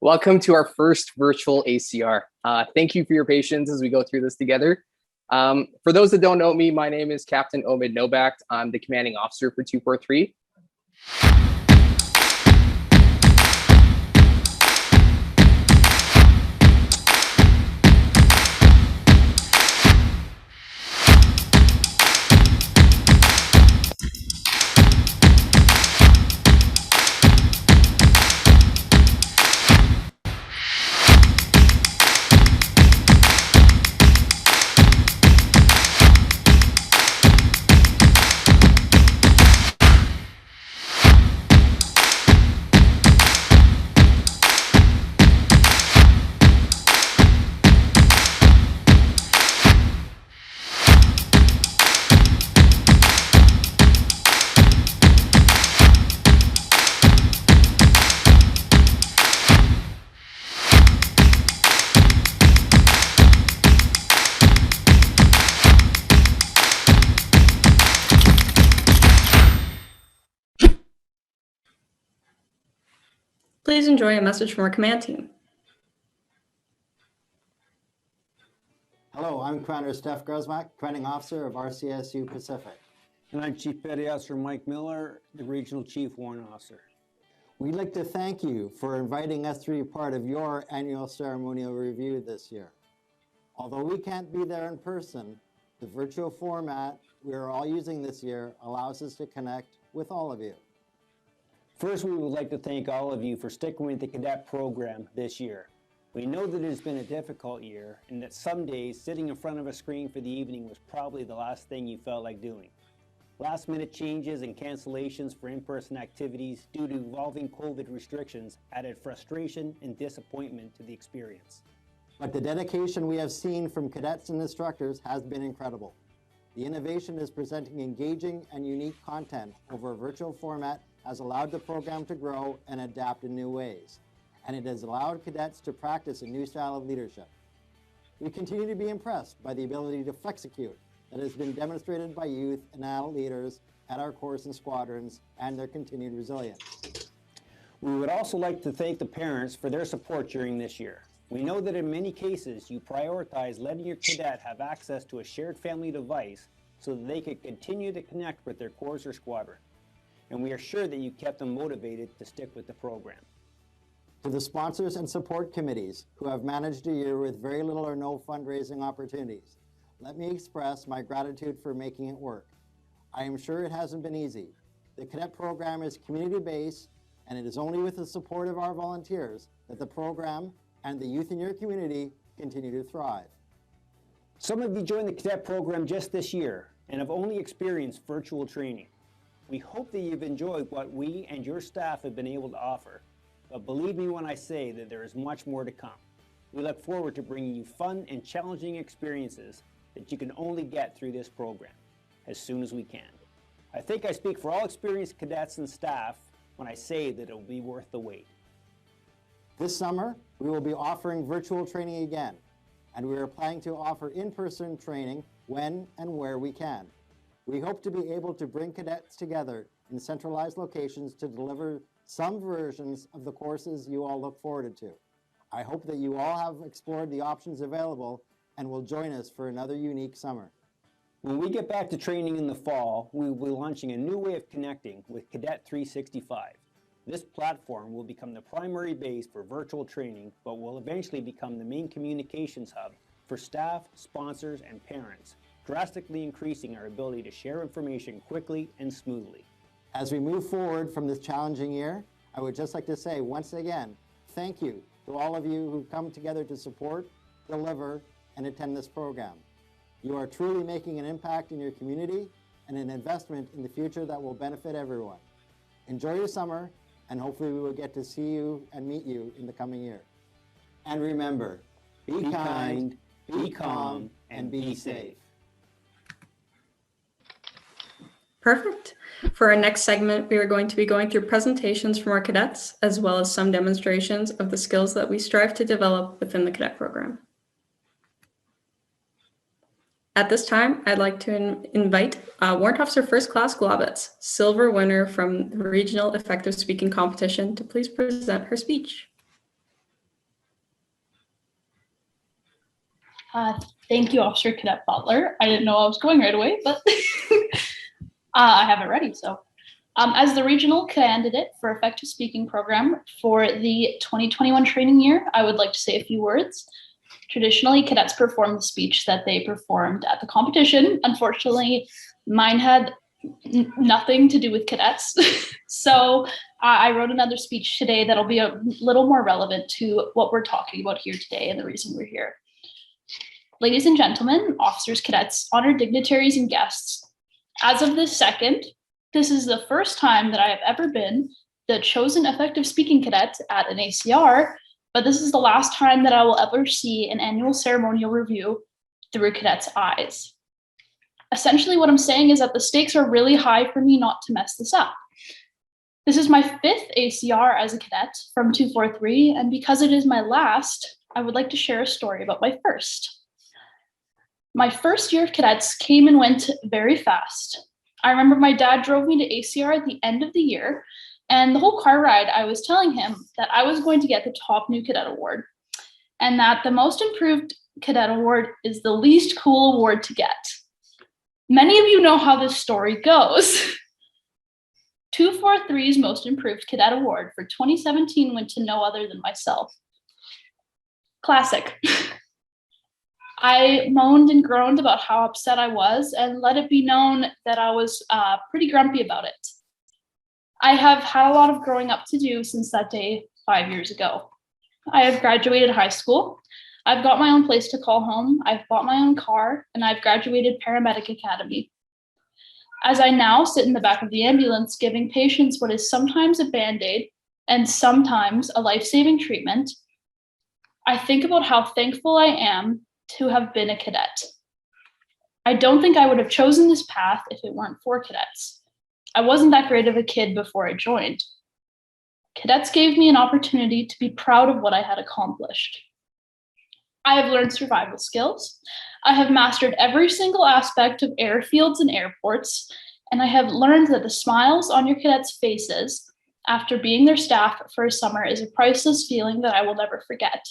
Welcome to our first virtual ACR. Thank you for your patience as we go through this together. For those that don't know me, my name is Captain Omid Nobact. I'm the commanding officer for 243. Please enjoy a message from our command team. Hello, I'm Commander Steph Grosmak, Commanding Officer of RCSU Pacific. And I'm Chief Petty Officer Mike Miller, the Regional Chief Warrant Officer. We'd like to thank you for inviting us to be part of your annual ceremonial review this year. Although we can't be there in person, the virtual format we are all using this year allows us to connect with all of you. First, we would like to thank all of you for sticking with the cadet program this year. We know that it has been a difficult year and that some days sitting in front of a screen for the evening was probably the last thing you felt like doing. Last-minute changes and cancellations for in-person activities due to evolving COVID restrictions added frustration and disappointment to the experience. But the dedication we have seen from cadets and instructors has been incredible. The innovation is presenting engaging and unique content over a virtual format has allowed the program to grow and adapt in new ways, and it has allowed cadets to practice a new style of leadership. We continue to be impressed by the ability to flexecute that has been demonstrated by youth and adult leaders at our corps and squadrons and their continued resilience. We would also like to thank the parents for their support during this year. We know that in many cases you prioritize letting your cadet have access to a shared family device so that they could continue to connect with their corps or squadron. And we are sure that you kept them motivated to stick with the program. To the sponsors and support committees who have managed a year with very little or no fundraising opportunities, let me express my gratitude for making it work. I am sure it hasn't been easy. The cadet program is community-based, and it is only with the support of our volunteers that the program and the youth in your community continue to thrive. Some of you joined the cadet program just this year and have only experienced virtual training. We hope that you've enjoyed what we and your staff have been able to offer, but believe me when I say that there is much more to come. We look forward to bringing you fun and challenging experiences that you can only get through this program as soon as we can. I think I speak for all experienced cadets and staff when I say that it will be worth the wait. This summer, we will be offering virtual training again, and we are planning to offer in-person training when and where we can. We hope to be able to bring cadets together in centralized locations to deliver some versions of the courses you all look forward to. I hope that you all have explored the options available and will join us for another unique summer. When we get back to training in the fall, we will be launching a new way of connecting with Cadet 365. This platform will become the primary base for virtual training, but will eventually become the main communications hub for staff, sponsors, and parents, drastically increasing our ability to share information quickly and smoothly. As we move forward from this challenging year, I would just like to say once again, thank you to all of you who come together to support, deliver, and attend this program. You are truly making an impact in your community and an investment in the future that will benefit everyone. Enjoy your summer, and hopefully we will get to see you and meet you in the coming year. And remember, be kind, be calm, and be safe. Perfect. For our next segment, we are going to be going through presentations from our cadets, as well as some demonstrations of the skills that we strive to develop within the cadet program. At this time, I'd like to invite Warrant Officer First Class Globitz, silver winner from the Regional Effective Speaking Competition, to please present her speech. Thank you, Officer Cadet Butler. I didn't know I was going right away, but I have it ready. So, as the regional candidate for Effective Speaking Program for the 2021 training year, I would like to say a few words. Traditionally, cadets perform the speech that they performed at the competition. Unfortunately, mine had nothing to do with cadets. So I wrote another speech today that'll be a little more relevant to what we're talking about here today and the reason we're here. Ladies and gentlemen, officers, cadets, honored dignitaries, and guests, as of this second, this is the first time that I have ever been the chosen effective speaking cadet at an ACR, but this is the last time that I will ever see an annual ceremonial review through a cadet's eyes. Essentially, what I'm saying is that the stakes are really high for me not to mess this up. This is my 5th ACR as a cadet from 243, and because it is my last, I would like to share a story about my first. My first year of cadets came and went very fast. I remember my dad drove me to ACR at the end of the year, and the whole car ride, I was telling him that I was going to get the top new cadet award, and that the most improved cadet award is the least cool award to get. Many of you know how this story goes. 243's Most Improved Cadet Award for 2017 went to no other than myself. Classic. I moaned and groaned about how upset I was and let it be known that I was pretty grumpy about it. I have had a lot of growing up to do since that day 5 years ago. I have graduated high school. I've got my own place to call home. I've bought my own car, and I've graduated paramedic academy. As I now sit in the back of the ambulance giving patients what is sometimes a Band-Aid and sometimes a life-saving treatment, I think about how thankful I am to have been a cadet. I don't think I would have chosen this path if it weren't for cadets. I wasn't that great of a kid before I joined. Cadets gave me an opportunity to be proud of what I had accomplished. I have learned survival skills. I have mastered every single aspect of airfields and airports, and I have learned that the smiles on your cadets' faces after being their staff for a summer is a priceless feeling that I will never forget.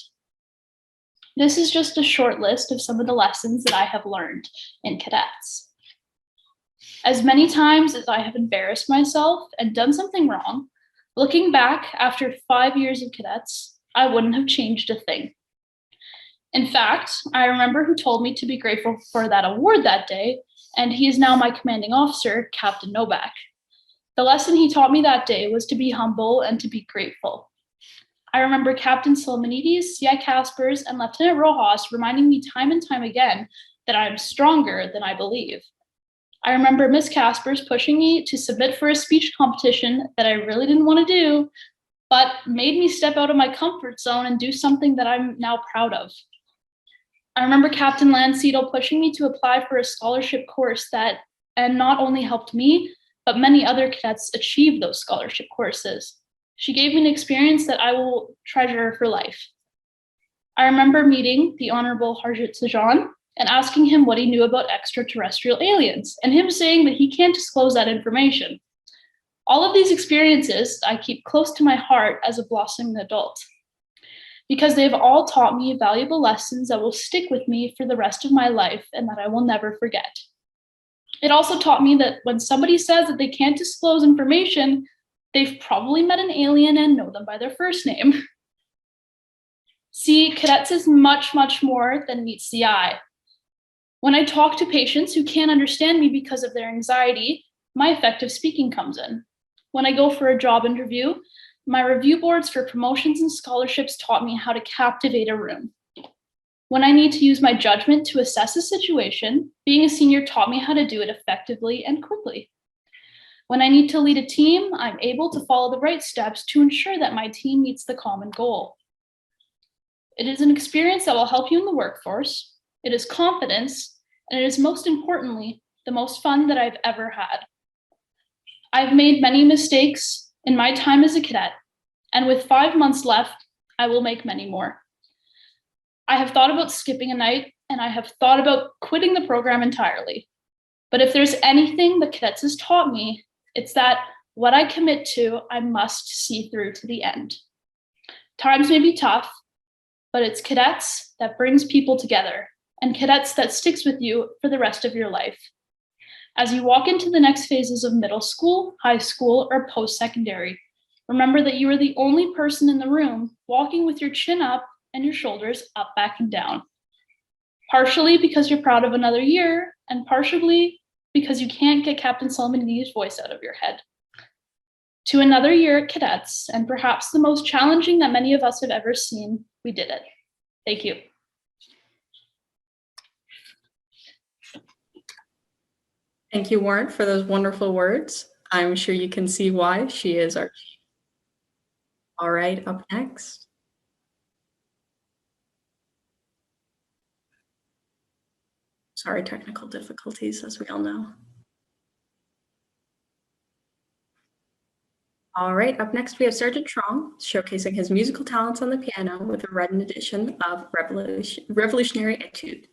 This is just a short list of some of the lessons that I have learned in cadets. As many times as I have embarrassed myself and done something wrong, looking back after 5 years of cadets, I wouldn't have changed a thing. In fact, I remember who told me to be grateful for that award that day, and he is now my commanding officer, Captain Novak. The lesson he taught me that day was to be humble and to be grateful. I remember Captain Solomonides, CI Caspers, and Lieutenant Rojas reminding me time and time again that I am stronger than I believe. I remember Miss Caspers pushing me to submit for a speech competition that I really didn't want to do, but made me step out of my comfort zone and do something that I'm now proud of. I remember Captain Landseedle pushing me to apply for a scholarship course that not only helped me, but many other cadets achieve those scholarship courses. She gave me an experience that I will treasure for life. I remember meeting the Honorable Harjit Sajjan and asking him what he knew about extraterrestrial aliens, and him saying that he can't disclose that information. All of these experiences I keep close to my heart as a blossoming adult, because they've all taught me valuable lessons that will stick with me for the rest of my life and that I will never forget. It also taught me that when somebody says that they can't disclose information, they've probably met an alien and know them by their first name. See, cadets is much, much more than meets the eye. When I talk to patients who can't understand me because of their anxiety, my effective speaking comes in. When I go for a job interview, my review boards for promotions and scholarships taught me how to captivate a room. When I need to use my judgment to assess a situation, being a senior taught me how to do it effectively and quickly. When I need to lead a team, I'm able to follow the right steps to ensure that my team meets the common goal. It is an experience that will help you in the workforce. It is confidence, and it is most importantly, the most fun that I've ever had. I've made many mistakes in my time as a cadet, and with 5 months left, I will make many more. I have thought about skipping a night, and I have thought about quitting the program entirely. But if there's anything the cadets has taught me, it's that what I commit to, I must see through to the end. Times may be tough, but it's cadets that brings people together, and cadets that sticks with you for the rest of your life. As you walk into the next phases of middle school, high school, or post-secondary, remember that you are the only person in the room walking with your chin up and your shoulders up, back, and down. Partially because you're proud of another year, and partially because you can't get Captain Salmonidi's voice out of your head. To another year at cadets, and perhaps the most challenging that many of us have ever seen, we did it. Thank you. Thank you, Warren, for those wonderful words. I'm sure you can see why she is our chief. All right, up next. Sorry, technical difficulties, as we all know. All right, up next we have Sergeant Trong showcasing his musical talents on the piano with a written edition of Revolutionary Etude.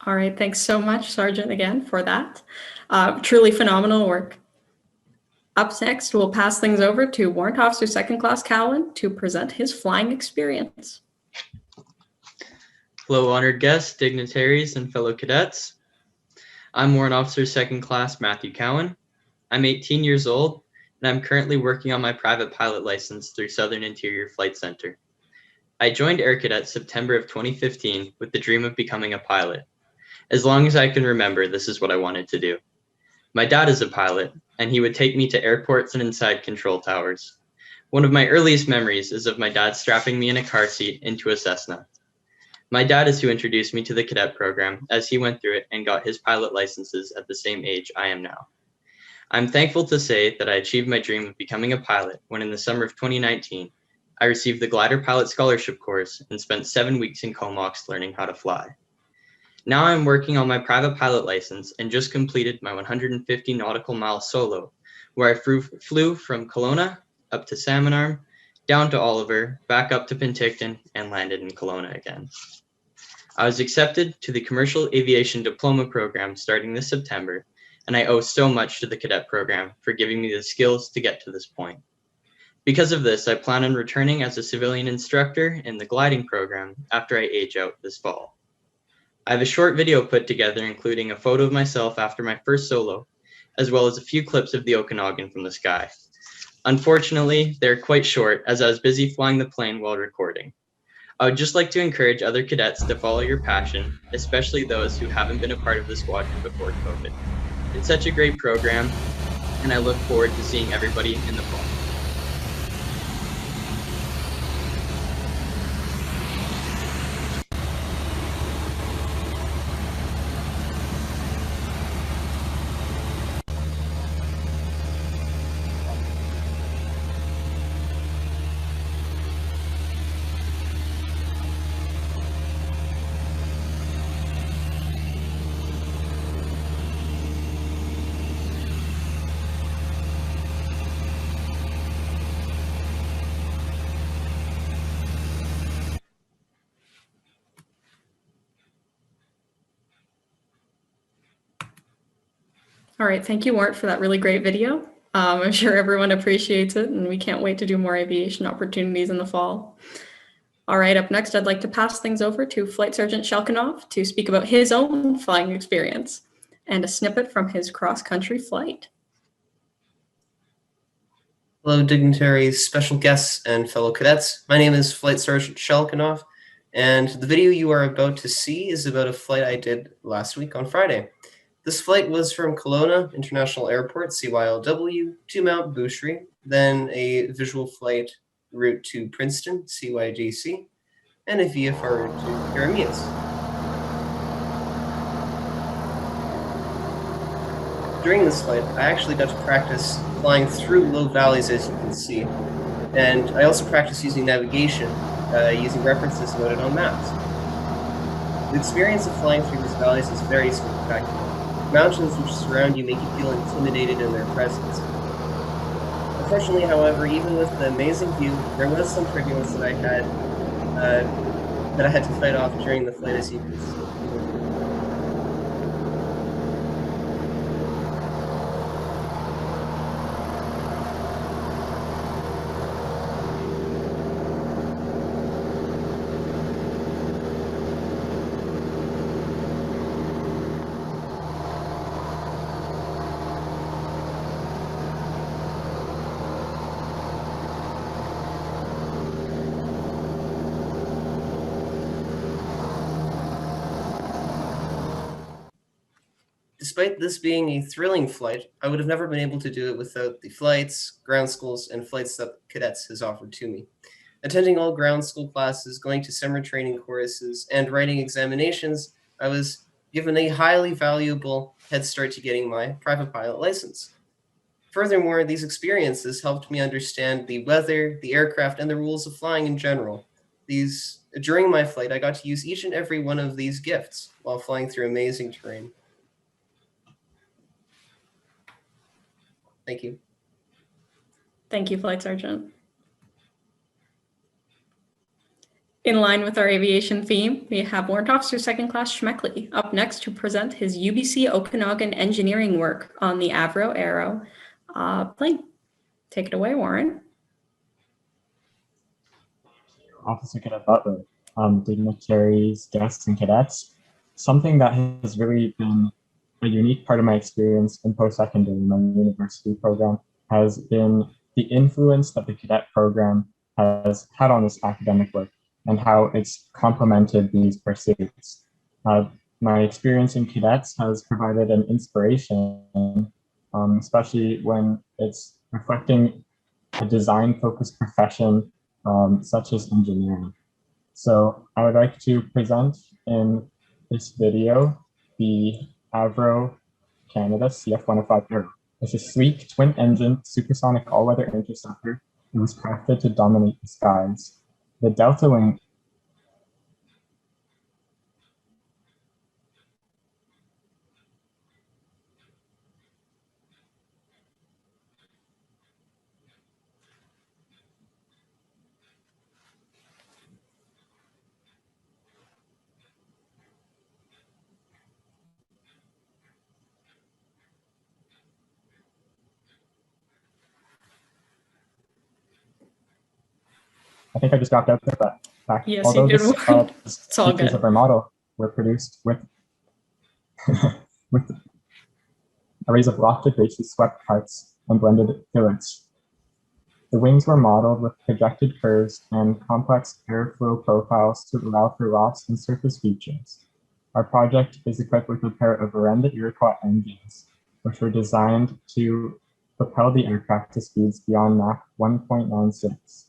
All right, thanks so much, Sergeant, again, for that. Truly phenomenal work. Up next, we'll pass things over to Warrant Officer Second Class Cowan to present his flying experience. Hello, honored guests, dignitaries, and fellow cadets. I'm Warrant Officer Second Class Matthew Cowan. I'm 18 years old, and I'm currently working on my private pilot license through Southern Interior Flight Center. I joined Air Cadet September of 2015 with the dream of becoming a pilot. As long as I can remember, this is what I wanted to do. My dad is a pilot, and he would take me to airports and inside control towers. One of my earliest memories is of my dad strapping me in a car seat into a Cessna. My dad is who introduced me to the cadet program, as he went through it and got his pilot licenses at the same age I am now. I'm thankful to say that I achieved my dream of becoming a pilot when in the summer of 2019, I received the Glider Pilot Scholarship course and spent 7 weeks in Comox learning how to fly. Now I'm working on my private pilot license and just completed my 150 nautical mile solo, where I flew from Kelowna up to Salmon Arm, down to Oliver, back up to Penticton, and landed in Kelowna again. I was accepted to the Commercial Aviation Diploma program starting this September, and I owe so much to the cadet program for giving me the skills to get to this point. Because of this, I plan on returning as a civilian instructor in the gliding program after I age out this fall. I have a short video put together including a photo of myself after my first solo, as well as a few clips of the Okanagan from the sky. Unfortunately, they're quite short as I was busy flying the plane while recording. I would just like to encourage other cadets to follow your passion, especially those who haven't been a part of the squadron before COVID. It's such a great program, and I look forward to seeing everybody in the fall. All right, thank you, Wart, for that really great video. I'm sure everyone appreciates it, and we can't wait to do more aviation opportunities in the fall. All right, up next, I'd like to pass things over to Flight Sergeant Shelkinov to speak about his own flying experience and a snippet from his cross-country flight. Hello, dignitaries, special guests, and fellow cadets. My name is Flight Sergeant Shelkinov, and the video you are about to see is about a flight I did last week on Friday. This flight was from Kelowna International Airport, CYLW, to Mount Boucherie, then a visual flight route to Princeton, CYDC, and a VFR route to Parameus. During this flight, I actually got to practice flying through low valleys, as you can see, and I also practiced using navigation, using references noted on maps. The experience of flying through these valleys is very spectacular. Mountains which surround you make you feel intimidated in their presence. Unfortunately, however, even with the amazing view, there was some turbulence that I had to fight off during the flight, as you can see. Despite this being a thrilling flight, I would have never been able to do it without the flights, ground schools, and flights that cadets has offered to me. Attending all ground school classes, going to summer training courses, and writing examinations, I was given a highly valuable head start to getting my private pilot license. Furthermore, these experiences helped me understand the weather, the aircraft, and the rules of flying in general. During my flight, I got to use each and every one of these gifts while flying through amazing terrain. Thank you. Thank you, Flight Sergeant. In line with our aviation theme, we have Warrant Officer Second Class Schmeckley up next to present his UBC Okanagan engineering work on the Avro Aero plane. Take it away, Warren. Officer Cadet Butler, dignitaries, guests, and cadets. Something that has really been a unique part of my experience in post-secondary, my university program, has been the influence that the cadet program has had on this academic work and how it's complemented these pursuits. My experience in cadets has provided an inspiration, especially when it's reflecting a design-focused profession such as engineering. So I would like to present in this video the Avro Canada CF-105 Aero. It's a sleek twin-engine supersonic all-weather interceptor. It was crafted to dominate the skies. The delta wing I think I just dropped out there, but back, Yes, although you did this, well. these It's all features good. of our model were produced with with arrays of lofted bases, swept parts, and blended fillets. The wings were modeled with projected curves and complex airflow profiles to allow for loss and surface features. Our project is equipped with a pair of Arenda Iroquois engines, which were designed to propel the aircraft to speeds beyond Mach 1.96.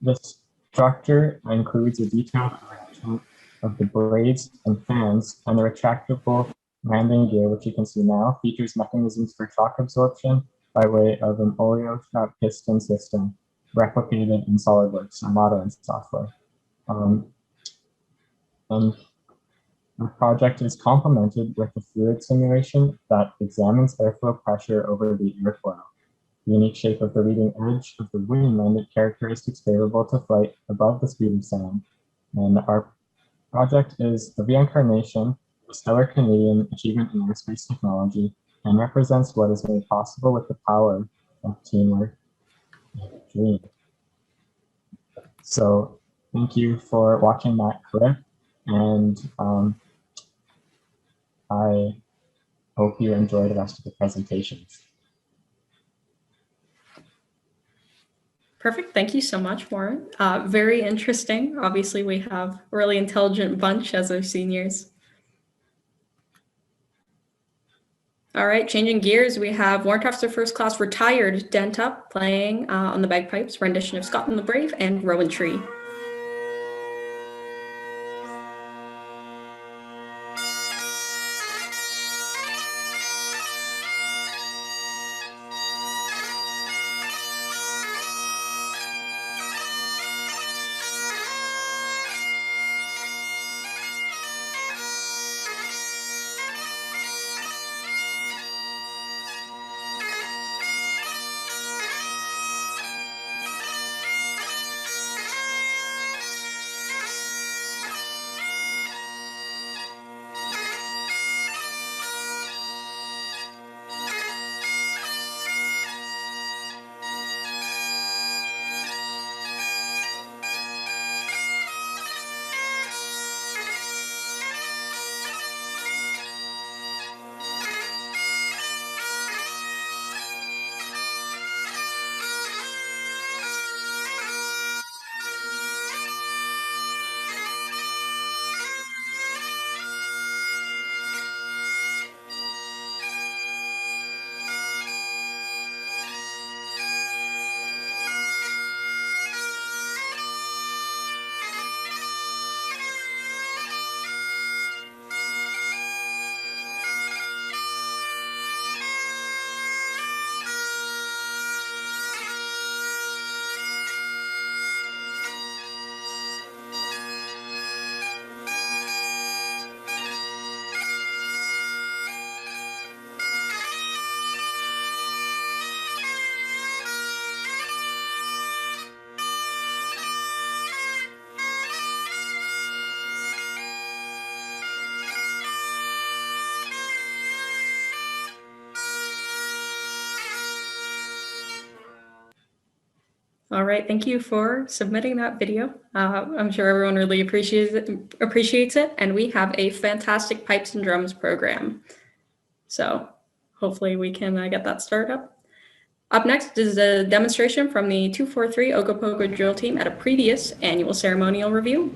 This structure includes a detailed arrangement of the blades and fans, and the retractable landing gear, which you can see now, features mechanisms for shock absorption by way of an Oreo shot piston system replicated in SolidWorks, our modeling software. And the project is complemented with a fluid simulation that examines airflow pressure over the airfoil. The unique shape of the leading edge of the wing lended characteristics favorable to flight above the speed of sound. And our project is the reincarnation of a stellar Canadian achievement in aerospace technology and represents what is made possible with the power of teamwork and dream. So thank you for watching that clip, and I hope you enjoy the rest of the presentations. Perfect. Thank you so much, Warren. Very interesting. Obviously, we have a really intelligent bunch as our seniors. All right, changing gears, we have Warrant Officer First Class retired Dent Up playing on the bagpipes, rendition of Scotland the Brave and Rowan Tree. All right, thank you for submitting that video. I'm sure everyone really appreciates it, and we have a fantastic pipes and drums program. So hopefully we can get that started up. Up next is a demonstration from the 243 Ogopogo drill team at a previous annual ceremonial review.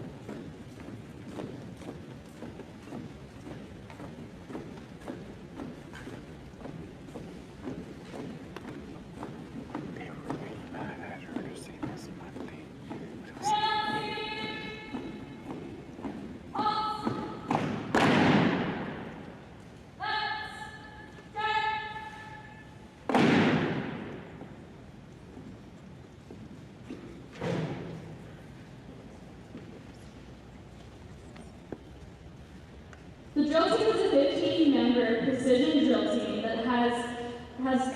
The drill team is a 15-member precision drill team that has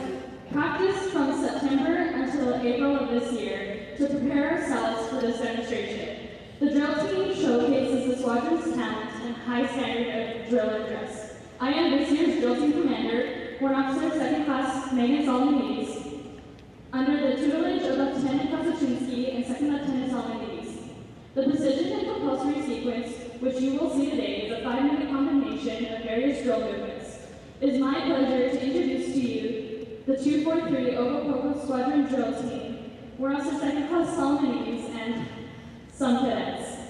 practiced from September until April of this year to prepare ourselves for this demonstration. The drill team showcases the squadron's talent and high standard of driller dress. I am this year's drill team commander, Warrant Officer Second Class Megan Solomon. under the tutelage of Lieutenant Kosachinsky and Second Lieutenant Solomidis. The precision and compulsory sequence, which you will see today, is a 5-minute combination of various drill movements. It is my pleasure to introduce to you the 243 Ogopogo Squadron Drill Team. We're also Second Class Solomidis and some cadets.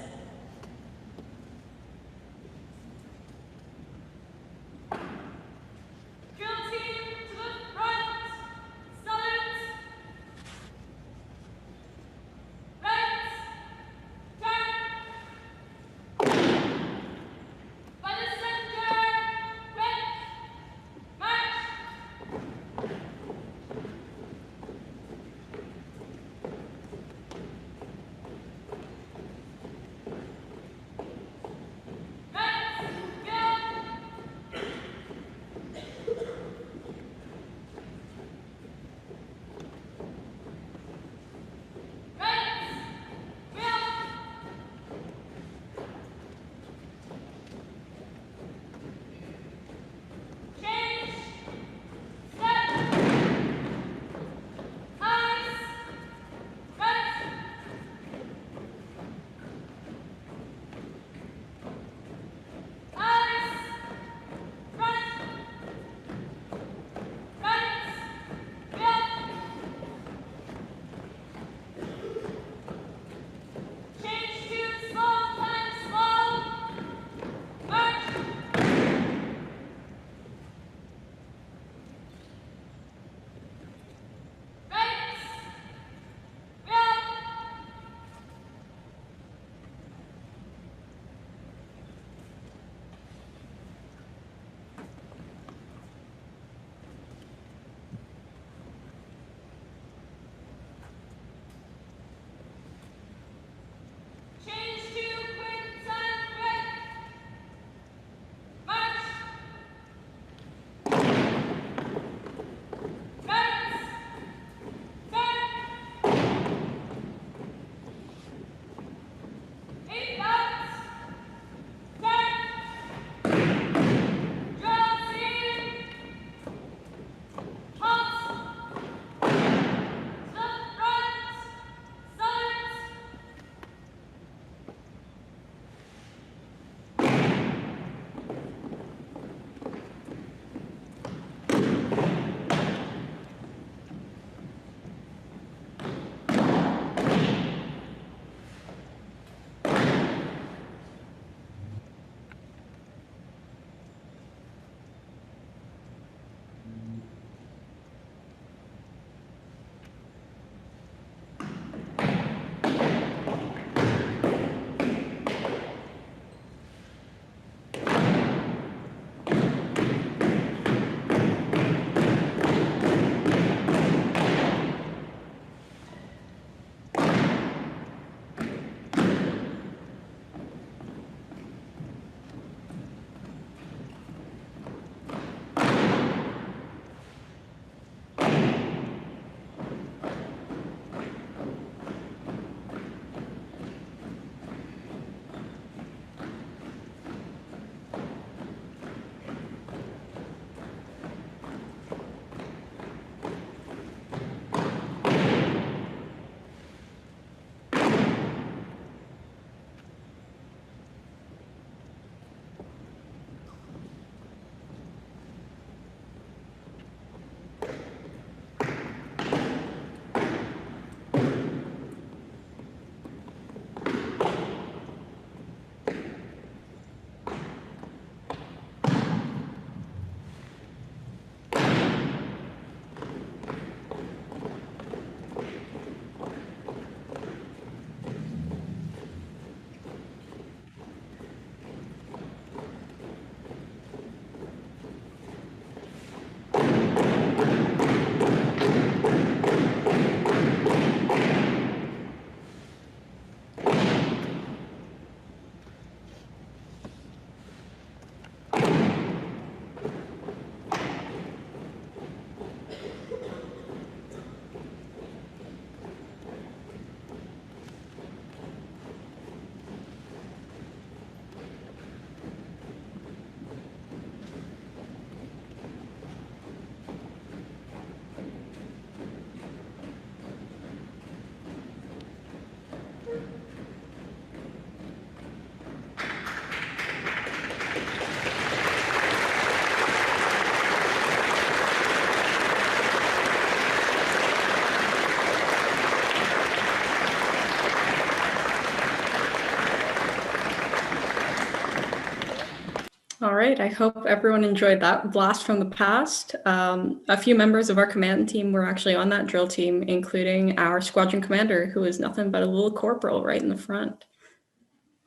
All right, I hope everyone enjoyed that blast from the past. A few members of our command team were actually on that drill team, including our squadron commander, who is nothing but a little corporal right in the front.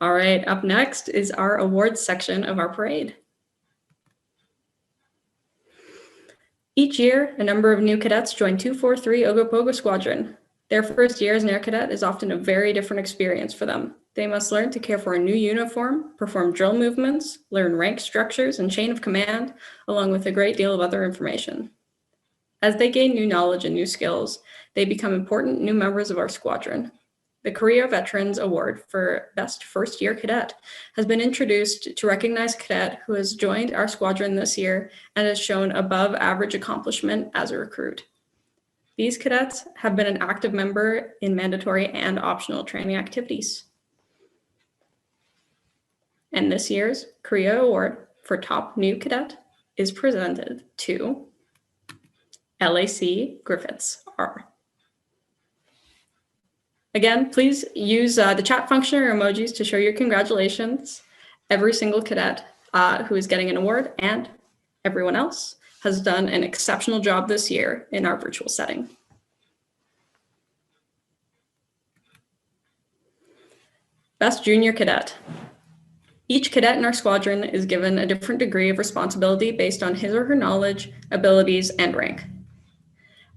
All right, up next is our awards section of our parade. Each year, a number of new cadets join 243 Ogopogo Squadron. Their first year as an air cadet is often a very different experience for them. They must learn to care for a new uniform, perform drill movements, learn rank structures and chain of command, along with a great deal of other information. As they gain new knowledge and new skills, they become important new members of our squadron. The Career Veterans Award for Best First Year Cadet has been introduced to recognize a cadet who has joined our squadron this year and has shown above average accomplishment as a recruit. These cadets have been an active member in mandatory and optional training activities. And this year's Career Award for Top New Cadet is presented to LAC Griffiths R. Again, please use the chat function or emojis to show your congratulations. Every single cadet who is getting an award and everyone else has done an exceptional job this year in our virtual setting. Best Junior Cadet. Each cadet in our squadron is given a different degree of responsibility based on his or her knowledge, abilities, and rank.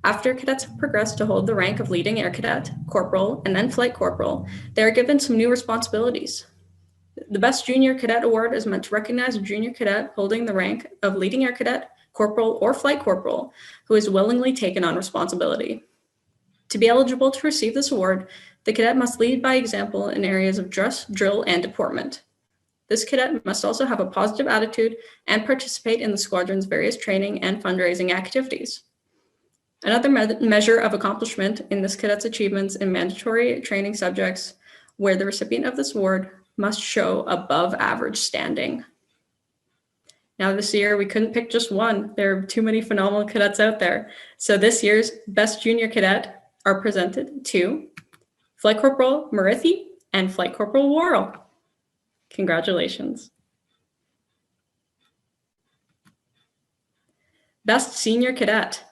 After cadets have progressed to hold the rank of leading air cadet, corporal, and then flight corporal, they are given some new responsibilities. The Best Junior Cadet Award is meant to recognize a junior cadet holding the rank of leading air cadet, corporal, or flight corporal who has willingly taken on responsibility. To be eligible to receive this award, the cadet must lead by example in areas of dress, drill, and deportment. This cadet must also have a positive attitude and participate in the squadron's various training and fundraising activities. Another measure of accomplishment in this cadet's achievements in mandatory training subjects where the recipient of this award must show above average standing. Now this year, we couldn't pick just one. There are too many phenomenal cadets out there. So this year's Best Junior Cadet are presented to Flight Corporal Marithi and Flight Corporal Worrell. Congratulations. Best Senior Cadet.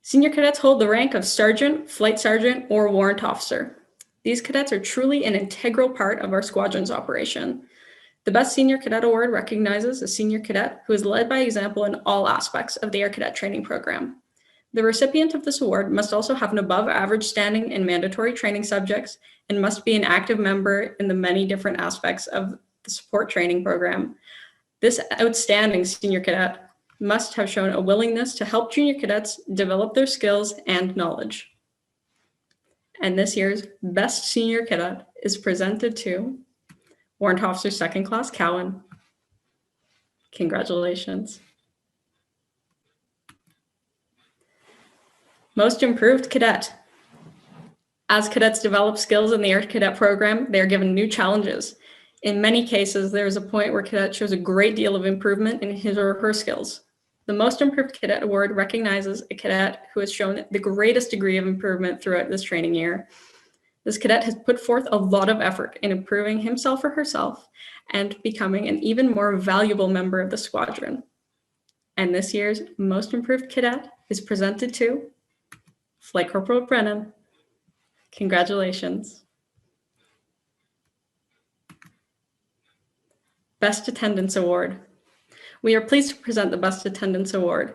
Senior cadets hold the rank of sergeant, flight sergeant, or warrant officer. These cadets are truly an integral part of our squadron's operation. The Best Senior Cadet Award recognizes a senior cadet who is led by example in all aspects of the Air Cadet Training Program. The recipient of this award must also have an above average standing in mandatory training subjects and must be an active member in the many different aspects of the support training program. This outstanding senior cadet must have shown a willingness to help junior cadets develop their skills and knowledge. And this year's Best Senior Cadet is presented to Warrant Officer Second Class Cowan. Congratulations. Most Improved Cadet. As cadets develop skills in the Air Cadet program, they are given new challenges. In many cases, there is a point where cadet shows a great deal of improvement in his or her skills. The Most Improved Cadet Award recognizes a cadet who has shown the greatest degree of improvement throughout this training year. This cadet has put forth a lot of effort in improving himself or herself and becoming an even more valuable member of the squadron. And this year's Most Improved Cadet is presented to Flight Corporal Brennan. Congratulations. Best Attendance Award. We are pleased to present the Best Attendance Award.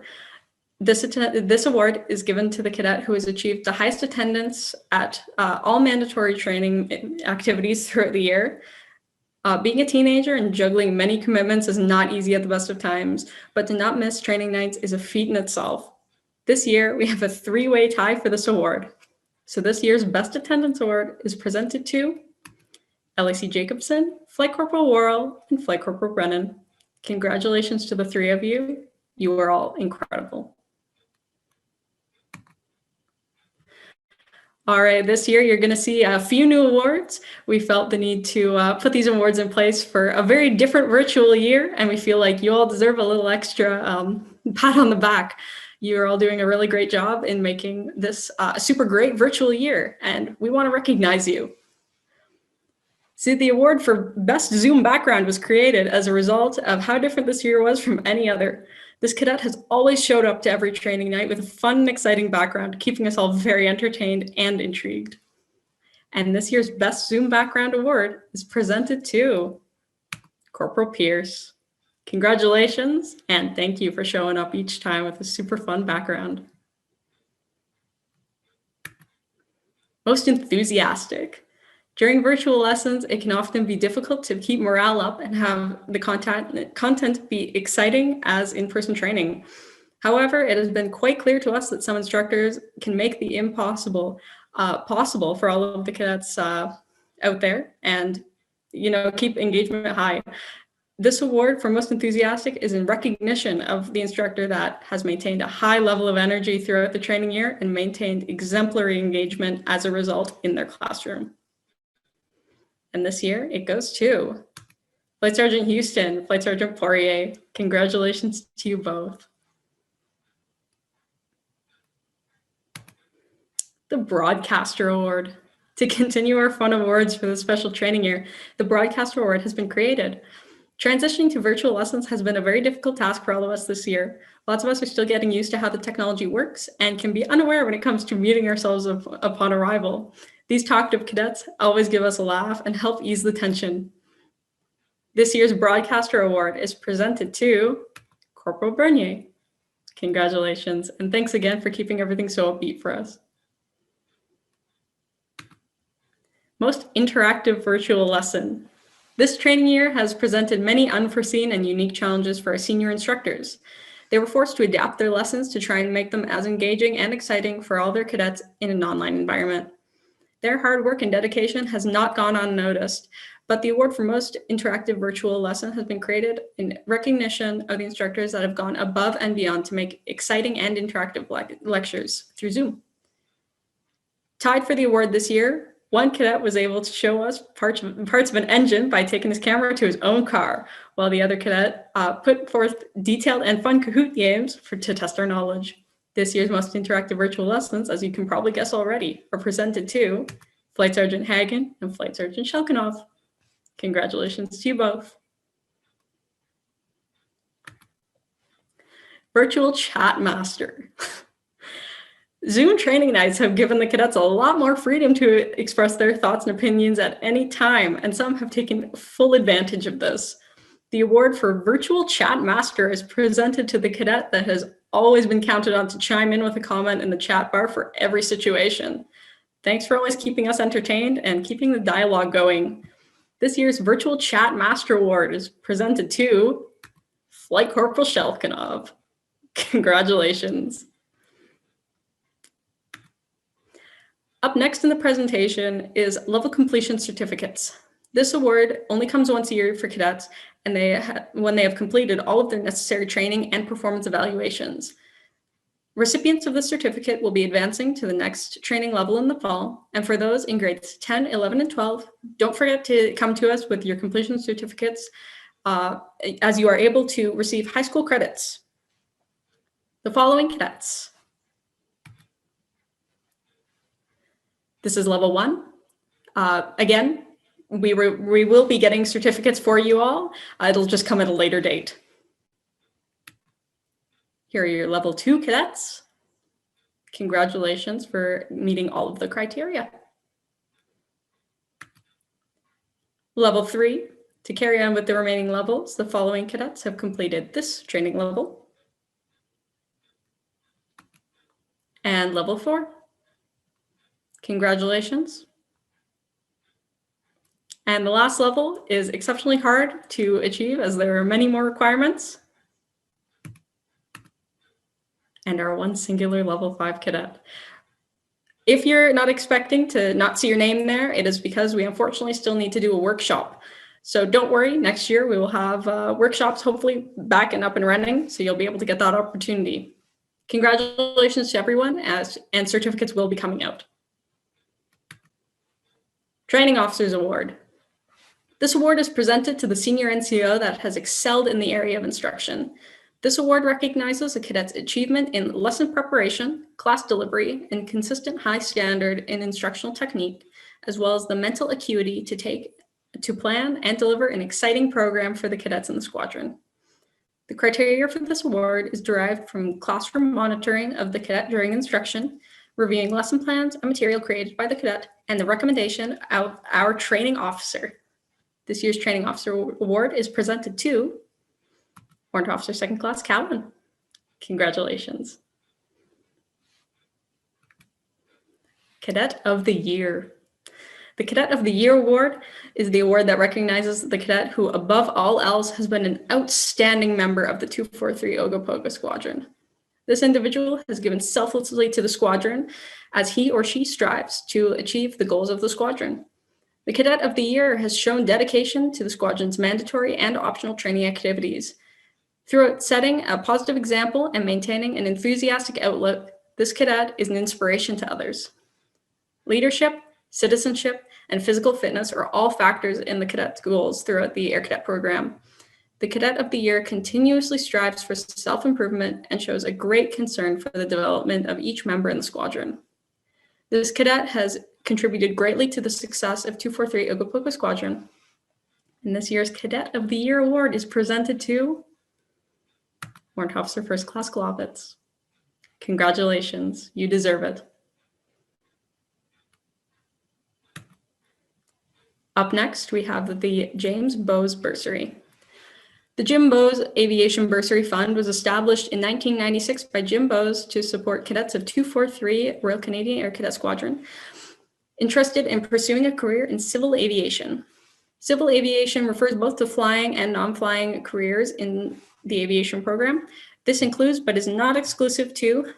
This award is given to the cadet who has achieved the highest attendance at all mandatory training activities throughout the year. Being a teenager and juggling many commitments is not easy at the best of times, but to not miss training nights is a feat in itself. This year, we have a three-way tie for this award. So this year's Best Attendance Award is presented to LAC Jacobson, Flight Corporal Worrell, and Flight Corporal Brennan. Congratulations to the three of you. You are all incredible. All right, this year you're going to see a few new awards. We felt the need to put these awards in place for a very different virtual year, and we feel like you all deserve a little extra pat on the back. You're all doing a really great job in making this a super great virtual year, and we want to recognize you. See, the award for Best Zoom Background was created as a result of how different this year was from any other. This cadet has always showed up to every training night with a fun and exciting background, keeping us all very entertained and intrigued. And this year's Best Zoom Background Award is presented to Corporal Pierce. Congratulations, and thank you for showing up each time with a super fun background. Most enthusiastic. During virtual lessons, it can often be difficult to keep morale up and have the content be exciting as in-person training. However, it has been quite clear to us that some instructors can make the impossible possible for all of the cadets out there and, keep engagement high. This award for Most Enthusiastic is in recognition of the instructor that has maintained a high level of energy throughout the training year and maintained exemplary engagement as a result in their classroom. And this year, it goes to Flight Sergeant Houston, Flight Sergeant Poirier. Congratulations to you both. The Broadcaster Award. To continue our fun awards for the special training year, the Broadcaster Award has been created. Transitioning to virtual lessons has been a very difficult task for all of us this year. Lots of us are still getting used to how the technology works and can be unaware when it comes to muting ourselves upon arrival. These talkative cadets always give us a laugh and help ease the tension. This year's Broadcaster Award is presented to Corporal Bernier. Congratulations, and thanks again for keeping everything so upbeat for us. Most interactive virtual lesson. This training year has presented many unforeseen and unique challenges for our senior instructors. They were forced to adapt their lessons to try and make them as engaging and exciting for all their cadets in an online environment. Their hard work and dedication has not gone unnoticed, but the award for Most Interactive Virtual Lesson has been created in recognition of the instructors that have gone above and beyond to make exciting and interactive lectures through Zoom. Tied for the award this year, one cadet was able to show us parts of an engine by taking his camera to his own car, while the other cadet put forth detailed and fun Kahoot games to test our knowledge. This year's Most Interactive Virtual Lessons, as you can probably guess already, are presented to Flight Sergeant Hagen and Flight Sergeant Shelkinov. Congratulations to you both. Virtual Chat Master. Zoom training nights have given the cadets a lot more freedom to express their thoughts and opinions at any time, and some have taken full advantage of this. The award for Virtual Chat Master is presented to the cadet that has always been counted on to chime in with a comment in the chat bar for every situation. Thanks for always keeping us entertained and keeping the dialogue going. This year's Virtual Chat Master Award is presented to Flight Corporal Shelkinov. Congratulations. Up next in the presentation is Level Completion Certificates. This award only comes once a year for cadets, and when they have completed all of their necessary training and performance evaluations. Recipients of the certificate will be advancing to the next training level in the fall, and for those in grades 10, 11, and 12, don't forget to come to us with your completion certificates as you are able to receive high school credits. The following cadets. This is level 1. Again, we will be getting certificates for you all. It'll just come at a later date. Here are your level 2 cadets. Congratulations for meeting all of the criteria. Level 3, to carry on with the remaining levels, the following cadets have completed this training level. And level 4. Congratulations. And the last level is exceptionally hard to achieve as there are many more requirements. And our one singular level 5 cadet. If you're not expecting to not see your name there, it is because we unfortunately still need to do a workshop. So don't worry, next year we will have workshops hopefully back and up and running, so you'll be able to get that opportunity. Congratulations to everyone, and certificates will be coming out. Training Officers Award. This award is presented to the senior NCO that has excelled in the area of instruction. This award recognizes a cadet's achievement in lesson preparation, class delivery, and consistent high standard in instructional technique, as well as the mental acuity to plan and deliver an exciting program for the cadets in the squadron. The criteria for this award is derived from classroom monitoring of the cadet during instruction, reviewing lesson plans and material created by the cadet, and the recommendation of our training officer. This year's Training Officer Award is presented to Warrant Officer Second Class Calvin. Congratulations. Cadet of the Year. The Cadet of the Year Award is the award that recognizes the cadet who, above all else, has been an outstanding member of the 243 Ogopogo Squadron. This individual has given selflessly to the squadron as he or she strives to achieve the goals of the squadron. The Cadet of the Year has shown dedication to the squadron's mandatory and optional training activities. Throughout setting a positive example and maintaining an enthusiastic outlook, this cadet is an inspiration to others. Leadership, citizenship, and physical fitness are all factors in the cadet's goals throughout the Air Cadet program. The Cadet of the Year continuously strives for self-improvement and shows a great concern for the development of each member in the squadron. This cadet has contributed greatly to the success of 243 Ogopogo Squadron. And this year's Cadet of the Year Award is presented to Warrant Officer First Class Glovitz. Congratulations, you deserve it. Up next, we have the James Bowes Bursary. The Jim Bowes Aviation Bursary Fund was established in 1996 by Jim Bowes to support cadets of 243 Royal Canadian Air Cadet Squadron interested in pursuing a career in civil aviation. Civil aviation refers both to flying and non-flying careers in the aviation program. This includes, but is not exclusive to,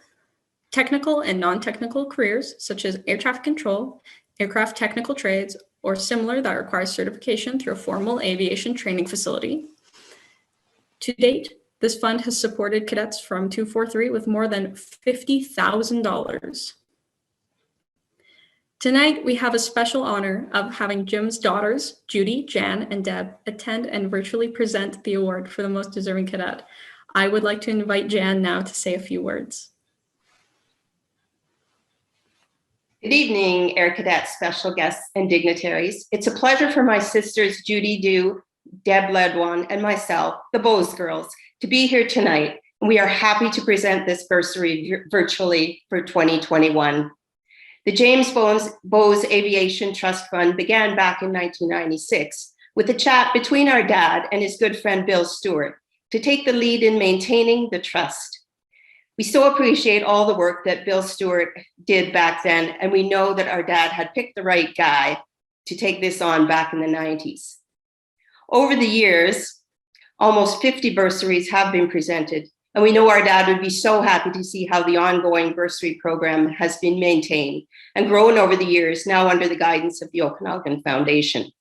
technical and non-technical careers such as air traffic control, aircraft technical trades, or similar that requires certification through a formal aviation training facility. To date, this fund has supported cadets from 243 with more than $50,000. Tonight, we have a special honor of having Jim's daughters, Judy, Jan, and Deb, attend and virtually present the award for the most deserving cadet. I would like to invite Jan now to say a few words. Good evening, Air Cadets, special guests, and dignitaries. It's a pleasure for my sisters, Judy Dew, Deb Ledwan, and myself, the Bowes girls, to be here tonight. We are happy to present this bursary virtually for 2021. The James Bowes Aviation Trust Fund began back in 1996 with a chat between our dad and his good friend Bill Stewart to take the lead in maintaining the trust. We so appreciate all the work that Bill Stewart did back then, and we know that our dad had picked the right guy to take this on back in the 90s. Over the years, almost 50 bursaries have been presented, and we know our dad would be so happy to see how the ongoing bursary program has been maintained and grown over the years, now under the guidance of the Okanagan Foundation.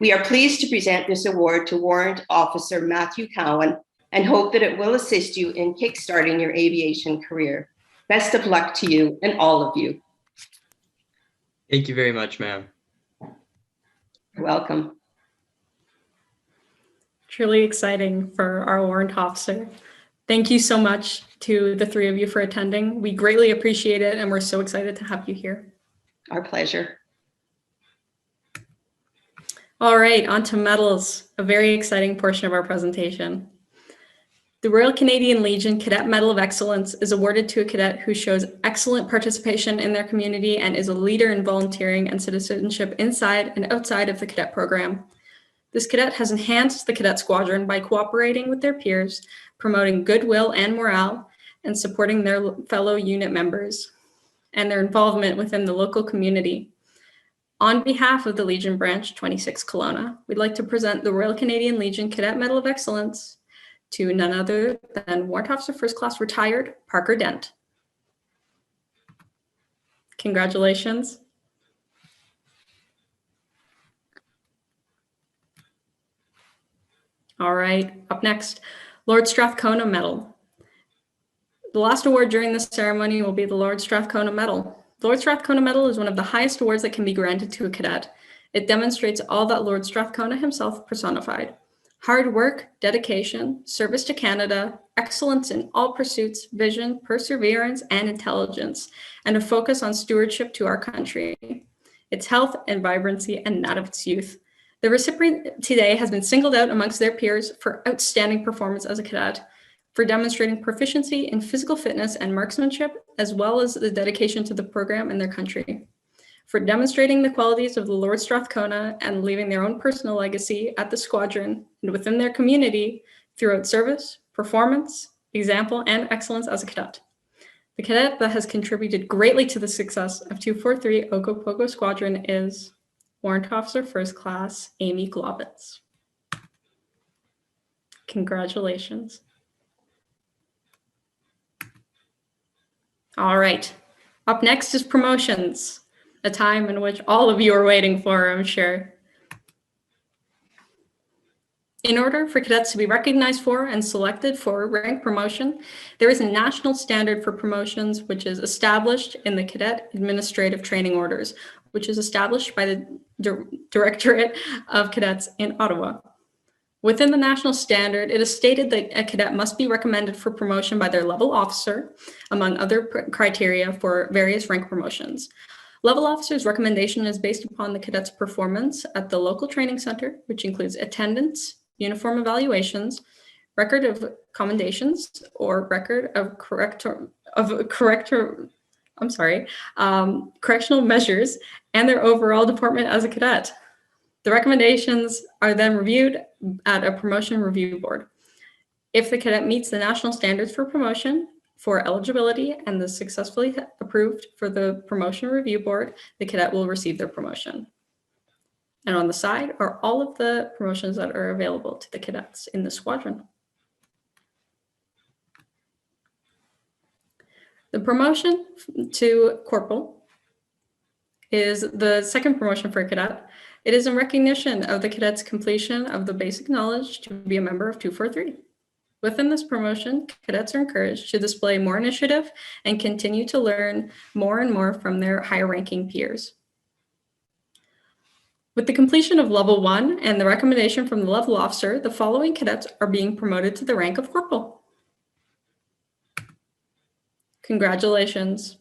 We are pleased to present this award to Warrant Officer Matthew Cowan and hope that it will assist you in kickstarting your aviation career. Best of luck to you and all of you. Thank you very much, ma'am. You're welcome. Truly exciting for our warrant officer. Thank you so much to the three of you for attending. We greatly appreciate it, and we're so excited to have you here. Our pleasure. All right, on to medals, a very exciting portion of our presentation. The Royal Canadian Legion Cadet Medal of Excellence is awarded to a cadet who shows excellent participation in their community and is a leader in volunteering and citizenship inside and outside of the cadet program. This cadet has enhanced the cadet squadron by cooperating with their peers, promoting goodwill and morale, and supporting their fellow unit members and their involvement within the local community. On behalf of the Legion Branch 26 Kelowna, we'd like to present the Royal Canadian Legion Cadet Medal of Excellence to none other than Warrant Officer First Class Retired Parker Dent. Congratulations. All right, up next, Lord Strathcona Medal. The last award during this ceremony will be the Lord Strathcona Medal. The Lord Strathcona Medal is one of the highest awards that can be granted to a cadet. It demonstrates all that Lord Strathcona himself personified: hard work, dedication, service to Canada, excellence in all pursuits, vision, perseverance, and intelligence, and a focus on stewardship to our country, its health and vibrancy, and that of its youth. The recipient today has been singled out amongst their peers for outstanding performance as a cadet, for demonstrating proficiency in physical fitness and marksmanship, as well as the dedication to the program and their country, for demonstrating the qualities of the Lord Strathcona and leaving their own personal legacy at the squadron and within their community throughout service, performance, example, and excellence as a cadet. The cadet that has contributed greatly to the success of 243 Ogopogo Squadron is Warrant Officer First Class Amy Globitz. Congratulations. All right, up next is promotions, a time in which all of you are waiting for, I'm sure. In order for cadets to be recognized for and selected for rank promotion, there is a national standard for promotions which is established in the Cadet Administrative Training Orders, which is established by the Directorate of Cadets in Ottawa. Within the national standard, it is stated that a cadet must be recommended for promotion by their level officer, among other criteria for various rank promotions. Level officer's recommendation is based upon the cadet's performance at the local training center, which includes attendance, uniform evaluations, record of commendations, or record of correctional measures, and their overall deportment as a cadet. The recommendations are then reviewed at a promotion review board. If the cadet meets the national standards for promotion for eligibility and is successfully approved for the promotion review board, the cadet will receive their promotion. And on the side are all of the promotions that are available to the cadets in the squadron. The promotion to corporal is the second promotion for a cadet. It is in recognition of the cadet's completion of the basic knowledge to be a member of 243. Within this promotion, cadets are encouraged to display more initiative and continue to learn more and more from their higher ranking peers. With the completion of level 1 and the recommendation from the level officer, the following cadets are being promoted to the rank of corporal. Congratulations.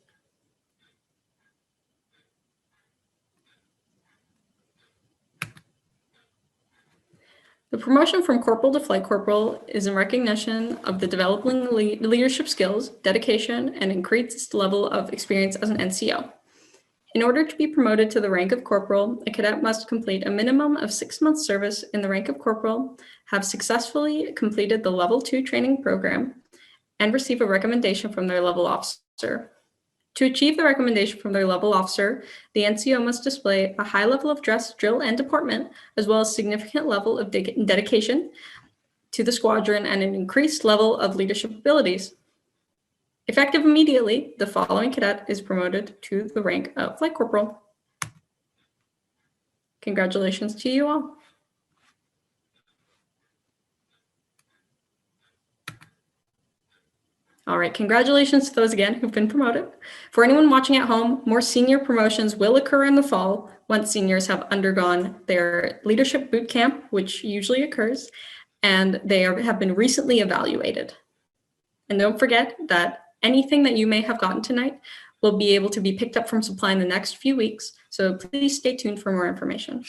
The promotion from corporal to flight corporal is in recognition of the developing leadership skills, dedication, and increased level of experience as an NCO. In order to be promoted to the rank of corporal, a cadet must complete a minimum of 6 months service in the rank of corporal, have successfully completed the level 2 training program, and receive a recommendation from their level officer. To achieve the recommendation from their level officer, the NCO must display a high level of dress, drill, and deportment, as well as significant level of dedication to the squadron and an increased level of leadership abilities. Effective immediately, the following cadet is promoted to the rank of flight corporal. Congratulations to you all. All right, congratulations to those again who've been promoted. For anyone watching at home, more senior promotions will occur in the fall once seniors have undergone their leadership boot camp, which usually occurs, and they have been recently evaluated. And don't forget that anything that you may have gotten tonight will be able to be picked up from supply in the next few weeks, so please stay tuned for more information.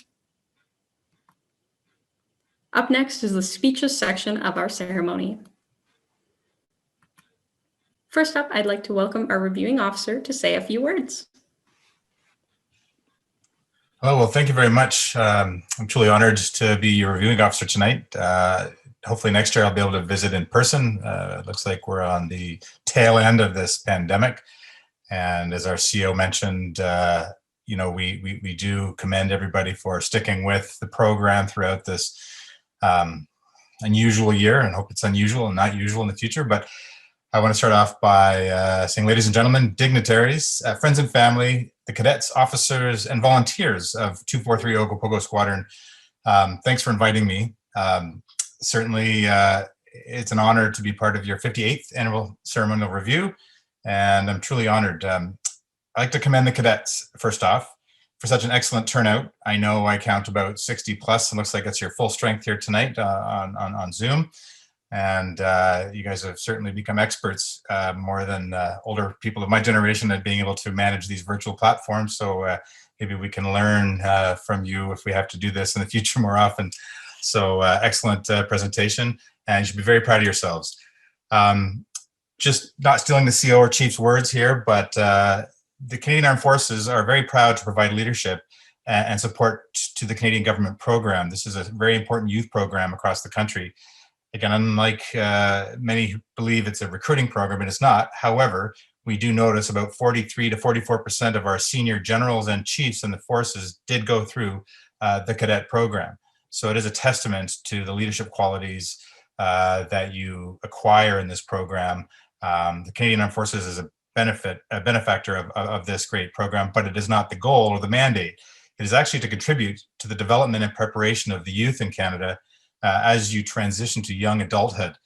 Up next is the speeches section of our ceremony. First up, I'd like to welcome our reviewing officer to say a few words. Hello, well, thank you very much. I'm truly honored to be your reviewing officer tonight. Hopefully next year I'll be able to visit in person. It looks like we're on the tail end of this pandemic. And as our CEO mentioned, we do commend everybody for sticking with the program throughout this unusual year, and hope it's unusual and not usual in the future. But I want to start off by saying, ladies and gentlemen, dignitaries, friends and family, the cadets, officers, and volunteers of 243 Ogopogo Squadron, thanks for inviting me. Certainly, it's an honor to be part of your 58th annual ceremonial review, and I'm truly honored. I'd like to commend the cadets, first off, for such an excellent turnout. I know I count about 60 plus. It looks like it's your full strength here tonight on Zoom. And you guys have certainly become experts, more than older people of my generation, at being able to manage these virtual platforms. So maybe we can learn from you if we have to do this in the future more often. So excellent presentation, and you should be very proud of yourselves. Just not stealing the CEO or Chief's words here, but the Canadian Armed Forces are very proud to provide leadership and support to the Canadian government program. This is a very important youth program across the country. Again, unlike many who believe it's a recruiting program, it is not. However, we do notice about 43 to 44% of our senior generals and chiefs in the forces did go through the cadet program. So it is a testament to the leadership qualities that you acquire in this program. The Canadian Armed Forces is a benefactor of this great program, but it is not the goal or the mandate. It is actually to contribute to the development and preparation of the youth in Canada as you transition to young adulthood,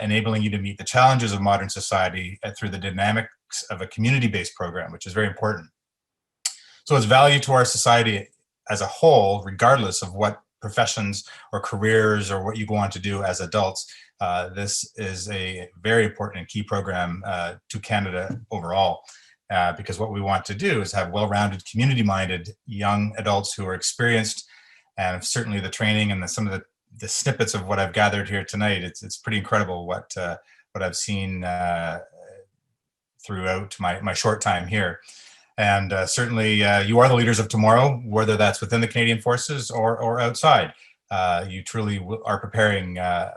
enabling you to meet the challenges of modern society through the dynamics of a community-based program, which is very important. So its value to our society as a whole, regardless of what professions or careers or what you go on to do as adults, this is a very important and key program to Canada overall, because what we want to do is have well-rounded, community-minded young adults who are experienced, and certainly the training and some of the snippets of what I've gathered here tonight. It's pretty incredible what I've seen throughout my short time here. And certainly you are the leaders of tomorrow, whether that's within the Canadian Forces or outside. You truly are preparing a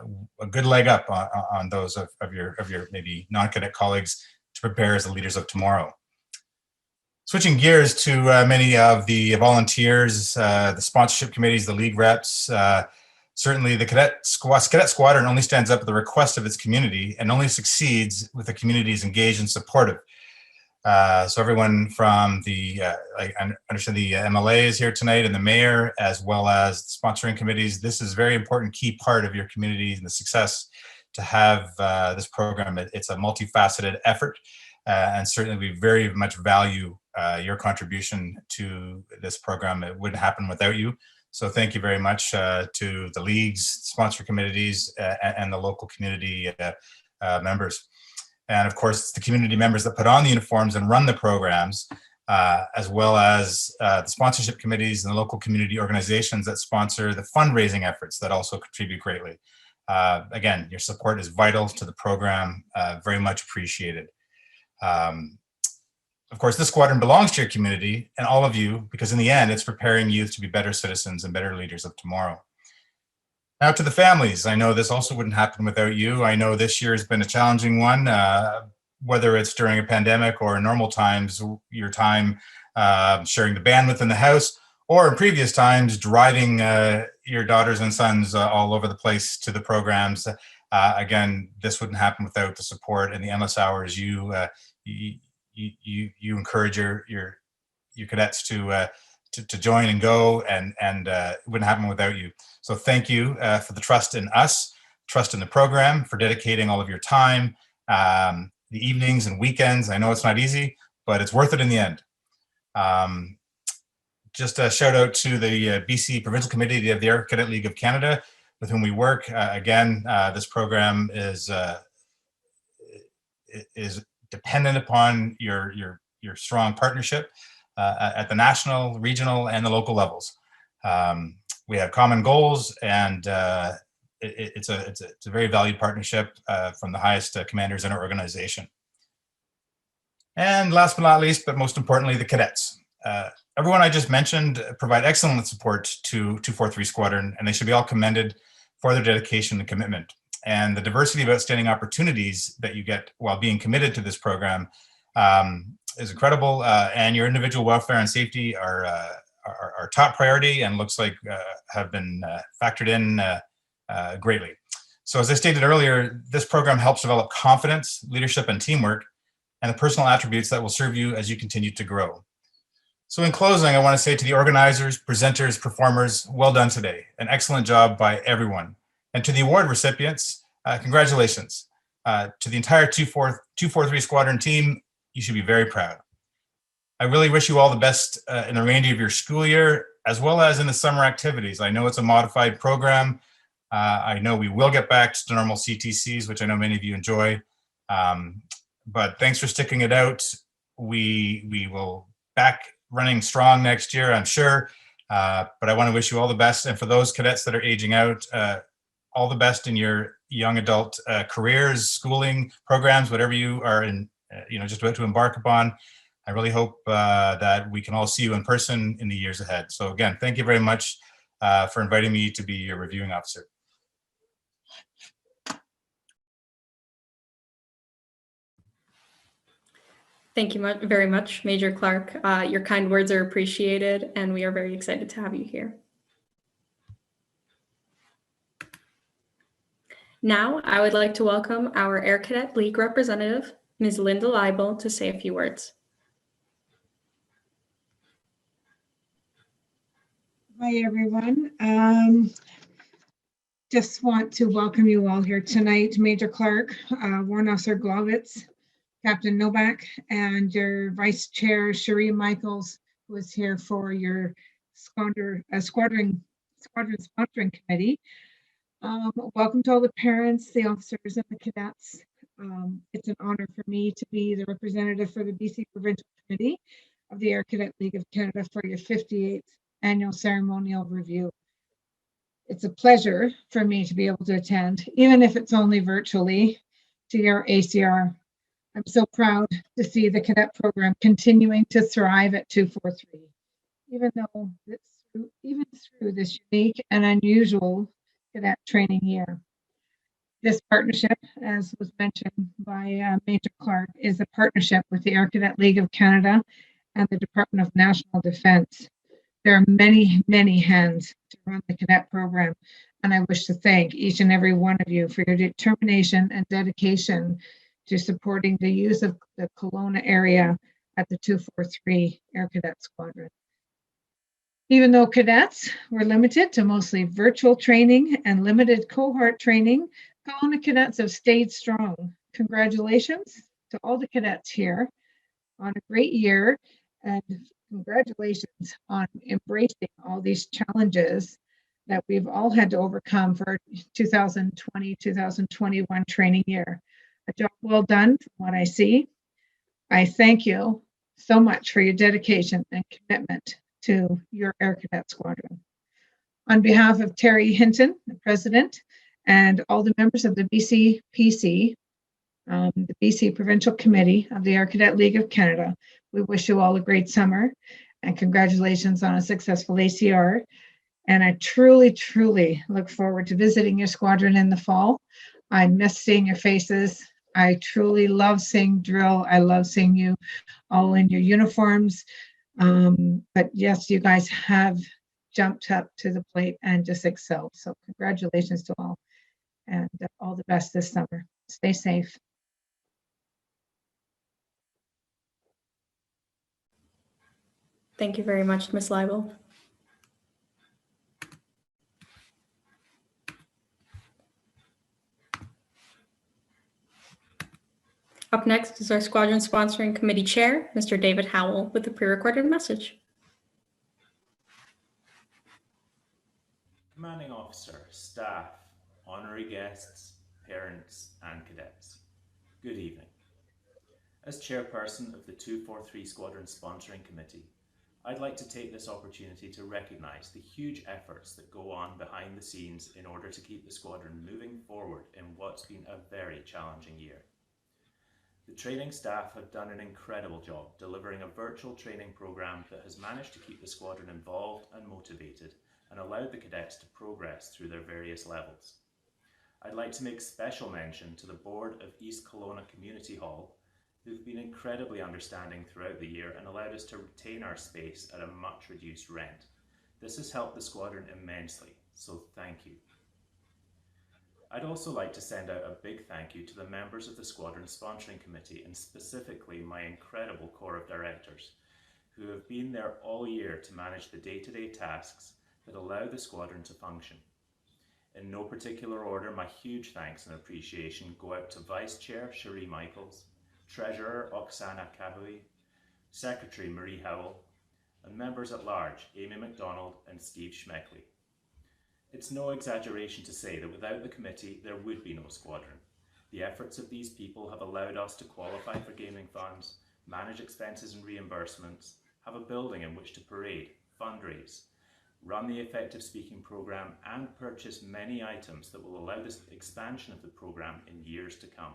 good leg up on those of your maybe non-cadet colleagues to prepare as the leaders of tomorrow. Switching gears to many of the volunteers, the sponsorship committees, the league reps. Certainly the cadet squadron only stands up at the request of its community and only succeeds with the community is engaged and supportive. So everyone from I understand the MLA is here tonight, and the mayor, as well as the sponsoring committees. This is a very important key part of your community and the success to have this program. It's a multifaceted effort, and certainly we very much value your contribution to this program. It wouldn't happen without you. So thank you very much to the leagues, sponsor committees, and the local community members. And of course, it's the community members that put on the uniforms and run the programs, as well as the sponsorship committees and the local community organizations that sponsor the fundraising efforts that also contribute greatly. Again, your support is vital to the program, very much appreciated. Of course, this squadron belongs to your community and all of you, because in the end, it's preparing youth to be better citizens and better leaders of tomorrow. Now to the families. I know this also wouldn't happen without you. I know this year has been a challenging one, whether it's during a pandemic or in normal times, your time sharing the bandwidth in the house, or in previous times, driving your daughters and sons all over the place to the programs. Again, this wouldn't happen without the support and the endless hours you encourage your cadets to join and go, and it wouldn't happen without you. So thank you for the trust in us, trust in the program, for dedicating all of your time, the evenings and weekends. I know it's not easy, but it's worth it in the end. Just a shout out to the BC Provincial Committee of the Air Cadet League of Canada, with whom we work. Again, this program is dependent upon your strong partnership at the national, regional, and the local levels. We have common goals, and it's a very valued partnership from the highest commanders in our organization. And last but not least, but most importantly, the cadets. Everyone I just mentioned provide excellent support to 243 Squadron, and they should be all commended for their dedication and commitment. And the diversity of outstanding opportunities that you get while being committed to this program is incredible. And your individual welfare and safety are top priority, and looks like have been factored in greatly. So as I stated earlier, this program helps develop confidence, leadership, and teamwork, and the personal attributes that will serve you as you continue to grow. So in closing, I want to say to the organizers, presenters, performers, well done today. An excellent job by everyone. And to the award recipients, congratulations. To the entire 243 Squadron team, you should be very proud. I really wish you all the best in the remainder of your school year, as well as in the summer activities. I know it's a modified program. I know we will get back to normal CTCs, which I know many of you enjoy. But thanks for sticking it out. We will back running strong next year, I'm sure. But I want to wish you all the best. And for those cadets that are aging out, all the best in your young adult careers, schooling programs, whatever you are in, just about to embark upon. I really hope that we can all see you in person in the years ahead. So again, thank you very much for inviting me to be your reviewing officer. Thank you very much, Major Clark. Your kind words are appreciated, and we are very excited to have you here. Now, I would like to welcome our Air Cadet League representative, Ms. Linda Leibel, to say a few words. Hi, everyone. Just want to welcome you all here tonight, Major Clark, Warrant Officer Glovitz, Captain Novak, and your Vice Chair, Cherie Michaels, who is here for your squadron sponsoring committee. Welcome to all the parents, the officers, and the cadets. It's an honor for me to be the representative for the BC Provincial Committee of the Air Cadet League of Canada for your 58th annual ceremonial review. It's a pleasure for me to be able to attend, even if it's only virtually, to your ACR. I'm so proud to see the cadet program continuing to thrive at 243, even though even through this unique and unusual cadet training year. This partnership, as was mentioned by Major Clark, is a partnership with the Air Cadet League of Canada and the Department of National Defence. There are many, many hands to run the cadet program, and I wish to thank each and every one of you for your determination and dedication to supporting the use of the Kelowna area at the 243 Air Cadet Squadron. Even though cadets were limited to mostly virtual training and limited cohort training, Kelowna cadets have stayed strong. Congratulations to all the cadets here on a great year, and congratulations on embracing all these challenges that we've all had to overcome for 2020-2021 training year. A job well done from what I see. I thank you so much for your dedication and commitment to your Air Cadet Squadron. On behalf of Terry Hinton, the President, and all the members of the BCPC, the BC Provincial Committee of the Air Cadet League of Canada, we wish you all a great summer and congratulations on a successful ACR. And I truly, truly look forward to visiting your squadron in the fall. I miss seeing your faces. I truly love seeing drill. I love seeing you all in your uniforms. But yes, you guys have jumped up to the plate and just excelled. So congratulations to all, and all the best this summer. Stay safe. Thank you very much, Ms. Leibel. Up next is our Squadron Sponsoring Committee Chair, Mr. David Howell, with a pre-recorded message. Commanding Officer, staff, honorary guests, parents, and cadets, good evening. As chairperson of the 243 Squadron Sponsoring Committee, I'd like to take this opportunity to recognise the huge efforts that go on behind the scenes in order to keep the squadron moving forward in what's been a very challenging year. The training staff have done an incredible job delivering a virtual training programme that has managed to keep the squadron involved and motivated and allowed the cadets to progress through their various levels. I'd like to make special mention to the board of East Kelowna Community Hall, who've been incredibly understanding throughout the year and allowed us to retain our space at a much reduced rent. This has helped the squadron immensely, so thank you. I'd also like to send out a big thank you to the members of the Squadron Sponsoring Committee, and specifically my incredible core of directors, who have been there all year to manage the day-to-day tasks that allow the squadron to function. In no particular order, my huge thanks and appreciation go out to Vice Chair Cherie Michaels, Treasurer Oksana Kahui, Secretary Marie Howell, and members at large Amy MacDonald and Steve Schmeckley. It's no exaggeration to say that without the committee, there would be no squadron. The efforts of these people have allowed us to qualify for gaming funds, manage expenses and reimbursements, have a building in which to parade, fundraise, run the effective speaking program, and purchase many items that will allow this expansion of the program in years to come.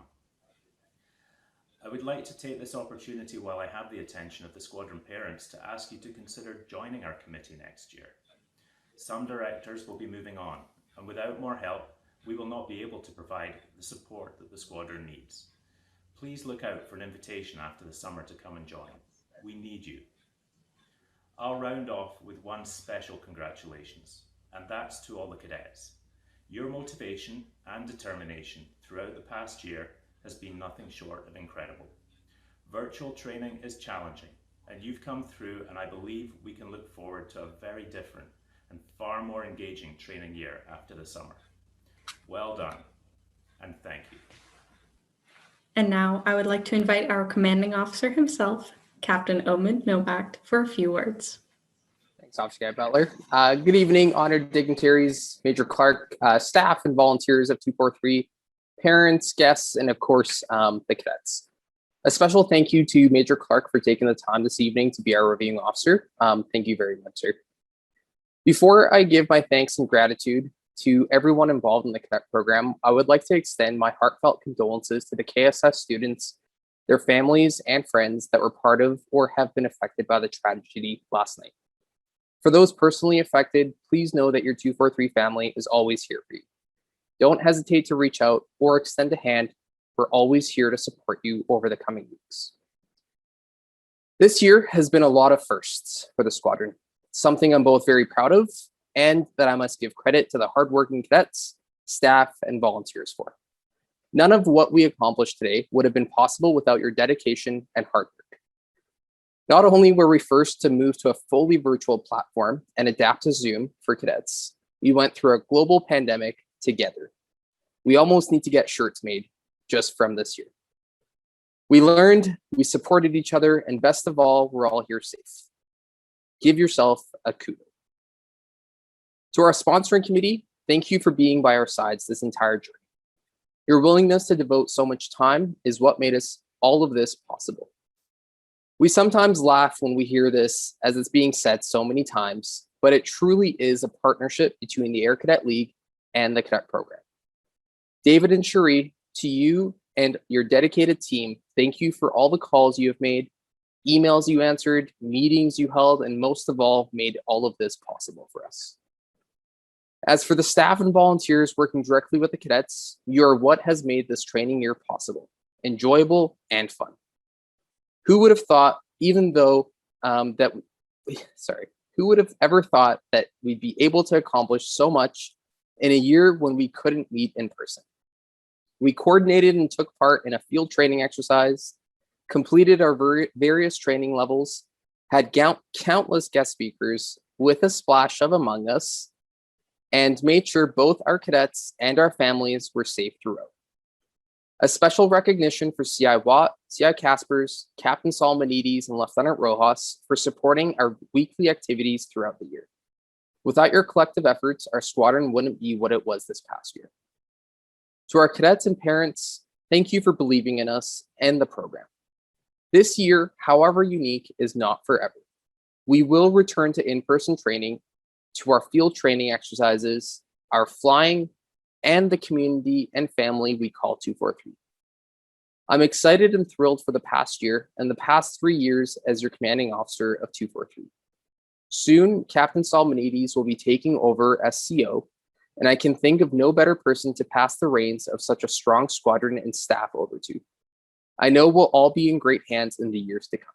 I would like to take this opportunity while I have the attention of the squadron parents to ask you to consider joining our committee next year. Some directors will be moving on, and without more help, we will not be able to provide the support that the squadron needs. Please look out for an invitation after the summer to come and join. We need you. I'll round off with one special congratulations, and that's to all the cadets. Your motivation and determination throughout the past year has been nothing short of incredible. Virtual training is challenging, and you've come through, and I believe we can look forward to a very different and far more engaging training year after the summer. Well done, and thank you. And now I would like to invite our commanding officer himself, Captain Omid Nobacht, for a few words. Thanks, Officer Guy Butler. Good evening, honored dignitaries, Major Clark, staff and volunteers of 243, parents, guests, and of course, the cadets. A special thank you to Major Clark for taking the time this evening to be our reviewing officer. Thank you very much, sir. Before I give my thanks and gratitude to everyone involved in the cadet program, I would like to extend my heartfelt condolences to the KSS students, their families, and friends that were part of or have been affected by the tragedy last night. For those personally affected, please know that your 243 family is always here for you. Don't hesitate to reach out or extend a hand. We're always here to support you over the coming weeks. This year has been a lot of firsts for the squadron, something I'm both very proud of and that I must give credit to the hardworking cadets, staff, and volunteers for. None of what we accomplished today would have been possible without your dedication and hard work. Not only were we first to move to a fully virtual platform and adapt to Zoom for cadets, we went through a global pandemic together. We almost need to get shirts made just from this year. We learned, we supported each other, and best of all, we're all here safe. Give yourself a kudos. To our sponsoring committee, thank you for being by our sides this entire journey. Your willingness to devote so much time is what made us all of this possible. We sometimes laugh when we hear this, as it's being said so many times, but it truly is a partnership between the Air Cadet League and the cadet program. David and Cherie, to you and your dedicated team, thank you for all the calls you have made, emails you answered, meetings you held, and most of all, made all of this possible for us. As for the staff and volunteers working directly with the cadets, you are what has made this training year possible, enjoyable and fun. Who would have thought, even though who would have ever thought that we'd be able to accomplish so much in a year when we couldn't meet in person? We coordinated and took part in a field training exercise, completed our various training levels, had countless guest speakers with a splash of Among Us, and made sure both our cadets and our families were safe throughout. A special recognition for CI Watt, CI Caspers, Captain Salmonides, and Lieutenant Rojas for supporting our weekly activities throughout the year. Without your collective efforts, our squadron wouldn't be what it was this past year. To our cadets and parents, thank you for believing in us and the program. This year, however unique, is not forever. We will return to in-person training, to our field training exercises, our flying, and the community and family we call 243. I'm excited and thrilled for the past year and the past 3 years as your commanding officer of 243. Soon, Captain Salmonides will be taking over as CO, and I can think of no better person to pass the reins of such a strong squadron and staff over to. I know we'll all be in great hands in the years to come.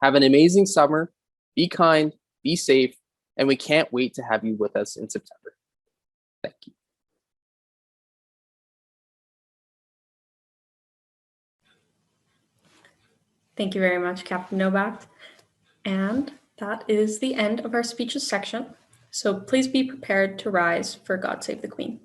Have an amazing summer, be kind, be safe, and we can't wait to have you with us in September. Thank you. Thank you very much, Captain Nobacht. And that is the end of our speeches section. So please be prepared to rise for God Save the Queen.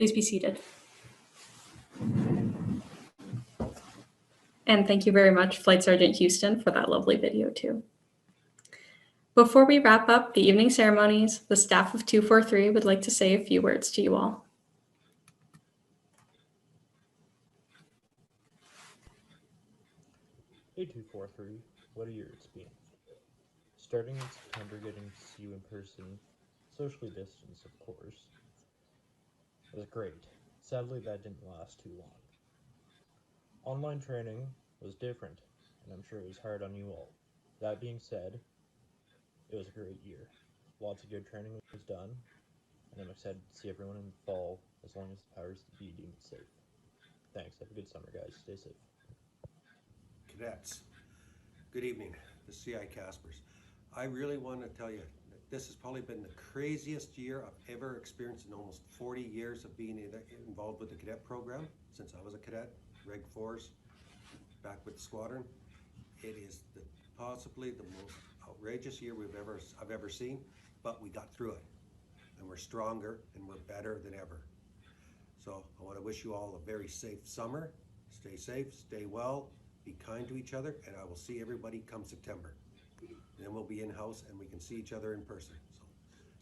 Please be seated. And thank you very much, Flight Sergeant Houston, for that lovely video too. Before we wrap up the evening ceremonies, the staff of 243 would like to say a few words to you all. Hey 243, what a year it's been. Starting in September, getting to see you in person, socially distanced of course, was great. Sadly, that didn't last too long. Online training was different, and I'm sure it was hard on you all. That being said, it was a great year. Lots of good training was done, and I'm excited to see everyone in the fall as long as the powers that be deem it safe. Thanks, have a good summer guys, stay safe. Cadets, good evening, the CI Caspers. I really want to tell you that this has probably been the craziest year I've ever experienced in almost 40 years of being involved with the cadet program. Since I was a cadet, Reg 4s, back with the squadron. It is possibly the most outrageous year I've ever seen, but we got through it. And we're stronger and we're better than ever. So I want to wish you all a very safe summer. Stay safe, stay well, be kind to each other, and I will see everybody come September. Then we'll be in-house and we can see each other in person. So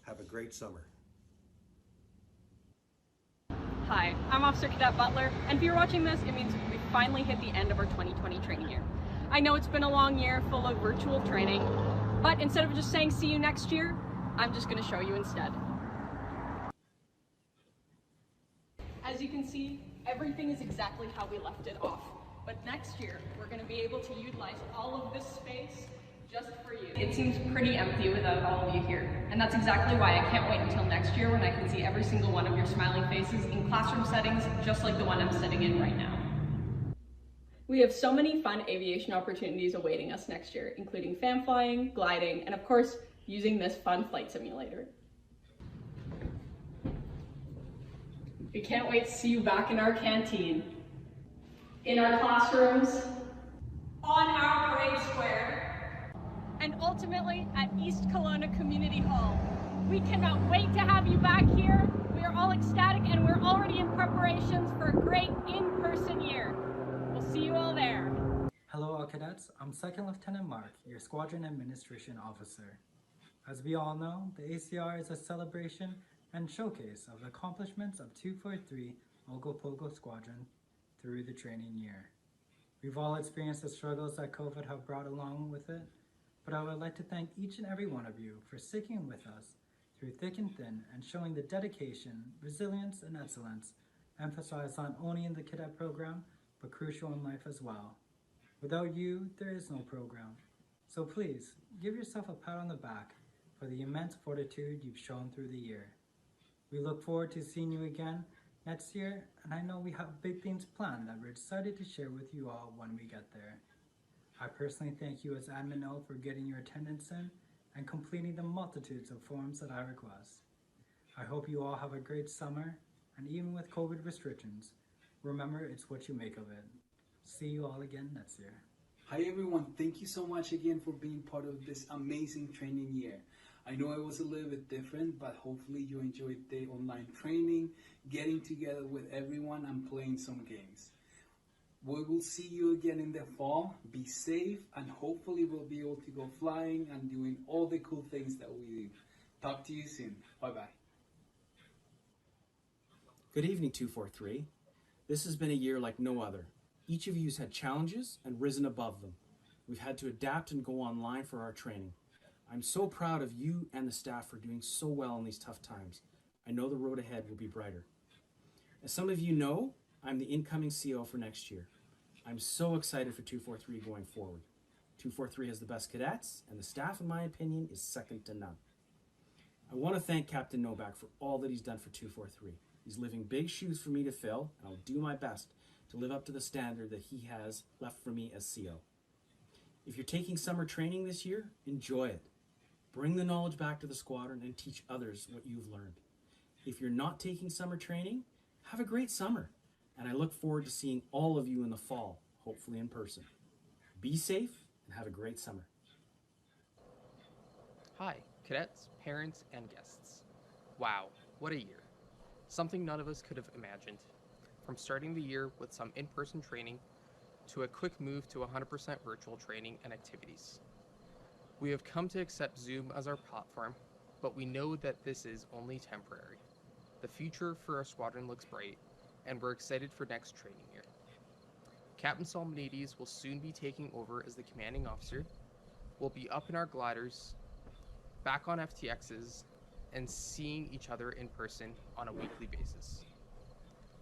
have a great summer. Hi, I'm Officer Cadet Butler, and if you're watching this, it means we finally hit the end of our 2020 training year. I know it's been a long year full of virtual training, but instead of just saying see you next year, I'm just going to show you instead. As you can see, everything is exactly how we left it off. But next year, we're going to be able to utilize all of this space just for you. It seems pretty empty without all of you here. And that's exactly why I can't wait until next year when I can see every single one of your smiling faces in classroom settings, just like the one I'm sitting in right now. We have so many fun aviation opportunities awaiting us next year, including fan flying, gliding, and of course, using this fun flight simulator. We can't wait to see you back in our canteen, in our classrooms, on our parade square, and ultimately at East Kelowna Community Hall. We cannot wait to have you back here. We are all ecstatic and we're already in preparations for a great in-person year. We'll see you all there. Hello all cadets, I'm Second Lieutenant Mark, your Squadron Administration Officer. As we all know, the ACR is a celebration and showcase of the accomplishments of 243 Ogopogo Squadron through the training year. We've all experienced the struggles that COVID have brought along with it, but I would like to thank each and every one of you for sticking with us through thick and thin and showing the dedication, resilience, and excellence emphasized not only in the cadet program, but crucial in life as well. Without you, there is no program. So please, give yourself a pat on the back for the immense fortitude you've shown through the year. We look forward to seeing you again next year, and I know we have big things planned that we're excited to share with you all when we get there. I personally thank you as Admin O for getting your attendance in and completing the multitudes of forms that I request. I hope you all have a great summer, and even with COVID restrictions, remember it's what you make of it. See you all again next year. Hi everyone, thank you so much again for being part of this amazing training year. I know it was a little bit different, but hopefully you enjoyed the online training, getting together with everyone and playing some games. We will see you again in the fall. Be safe, and hopefully we'll be able to go flying and doing all the cool things that we do. Talk to you soon. Bye-bye. Good evening, 243. This has been a year like no other. Each of you has had challenges and risen above them. We've had to adapt and go online for our training. I'm so proud of you and the staff for doing so well in these tough times. I know the road ahead will be brighter. As some of you know, I'm the incoming CO for next year. I'm so excited for 243 going forward. 243 has the best cadets, and the staff, in my opinion, is second to none. I want to thank Captain Novak for all that he's done for 243. He's living big shoes for me to fill, and I'll do my best to live up to the standard that he has left for me as CO. If you're taking summer training this year, enjoy it. Bring the knowledge back to the squadron and teach others what you've learned. If you're not taking summer training, have a great summer. And I look forward to seeing all of you in the fall, hopefully in person. Be safe and have a great summer. Hi, cadets, parents, and guests. Wow, what a year. something none of us could have imagined. From starting the year with some in-person training to a quick move to 100% virtual training and activities. We have come to accept Zoom as our platform, but we know that this is only temporary. The future for our squadron looks bright, and we're excited for next training year. Captain Salmonides will soon be taking over as the commanding officer. We'll be up in our gliders, back on FTXs, and seeing each other in person on a weekly basis.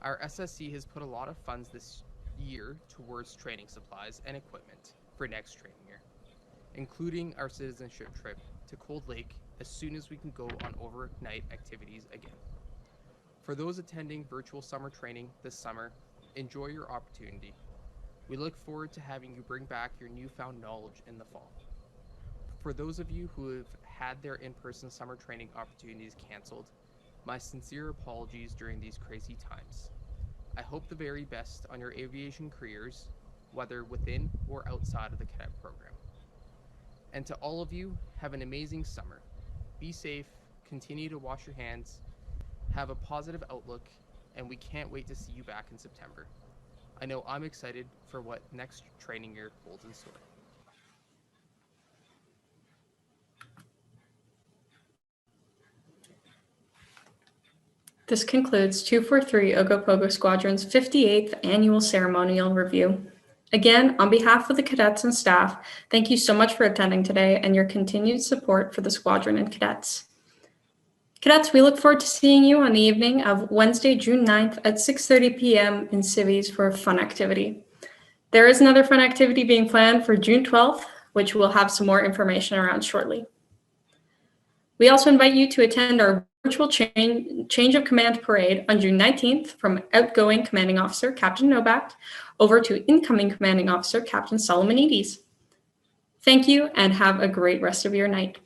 Our SSC has put a lot of funds this year towards training supplies and equipment for next training year, including our citizenship trip to Cold Lake as soon as we can go on overnight activities again. For those attending virtual summer training this summer, enjoy your opportunity. We look forward to having you bring back your newfound knowledge in the fall. For those of you who have had their in-person summer training opportunities canceled, my sincere apologies during these crazy times. I hope the very best on your aviation careers, whether within or outside of the cadet program. And to all of you, have an amazing summer. Be safe, continue to wash your hands, have a positive outlook, and we can't wait to see you back in September. I know I'm excited for what next training year holds in store. This concludes 243 Ogopogo Squadron's 58th Annual Ceremonial Review. Again, on behalf of the cadets and staff, thank you so much for attending today and your continued support for the squadron and cadets. Cadets, we look forward to seeing you on the evening of Wednesday, June 9th at 6:30 p.m. in Civies for a fun activity. There is another fun activity being planned for June 12th, which we'll have some more information around shortly. We also invite you to attend our virtual change of command parade on June 19th from outgoing commanding officer Captain Novak over to incoming commanding officer Captain Salomonides. Thank you and have a great rest of your night.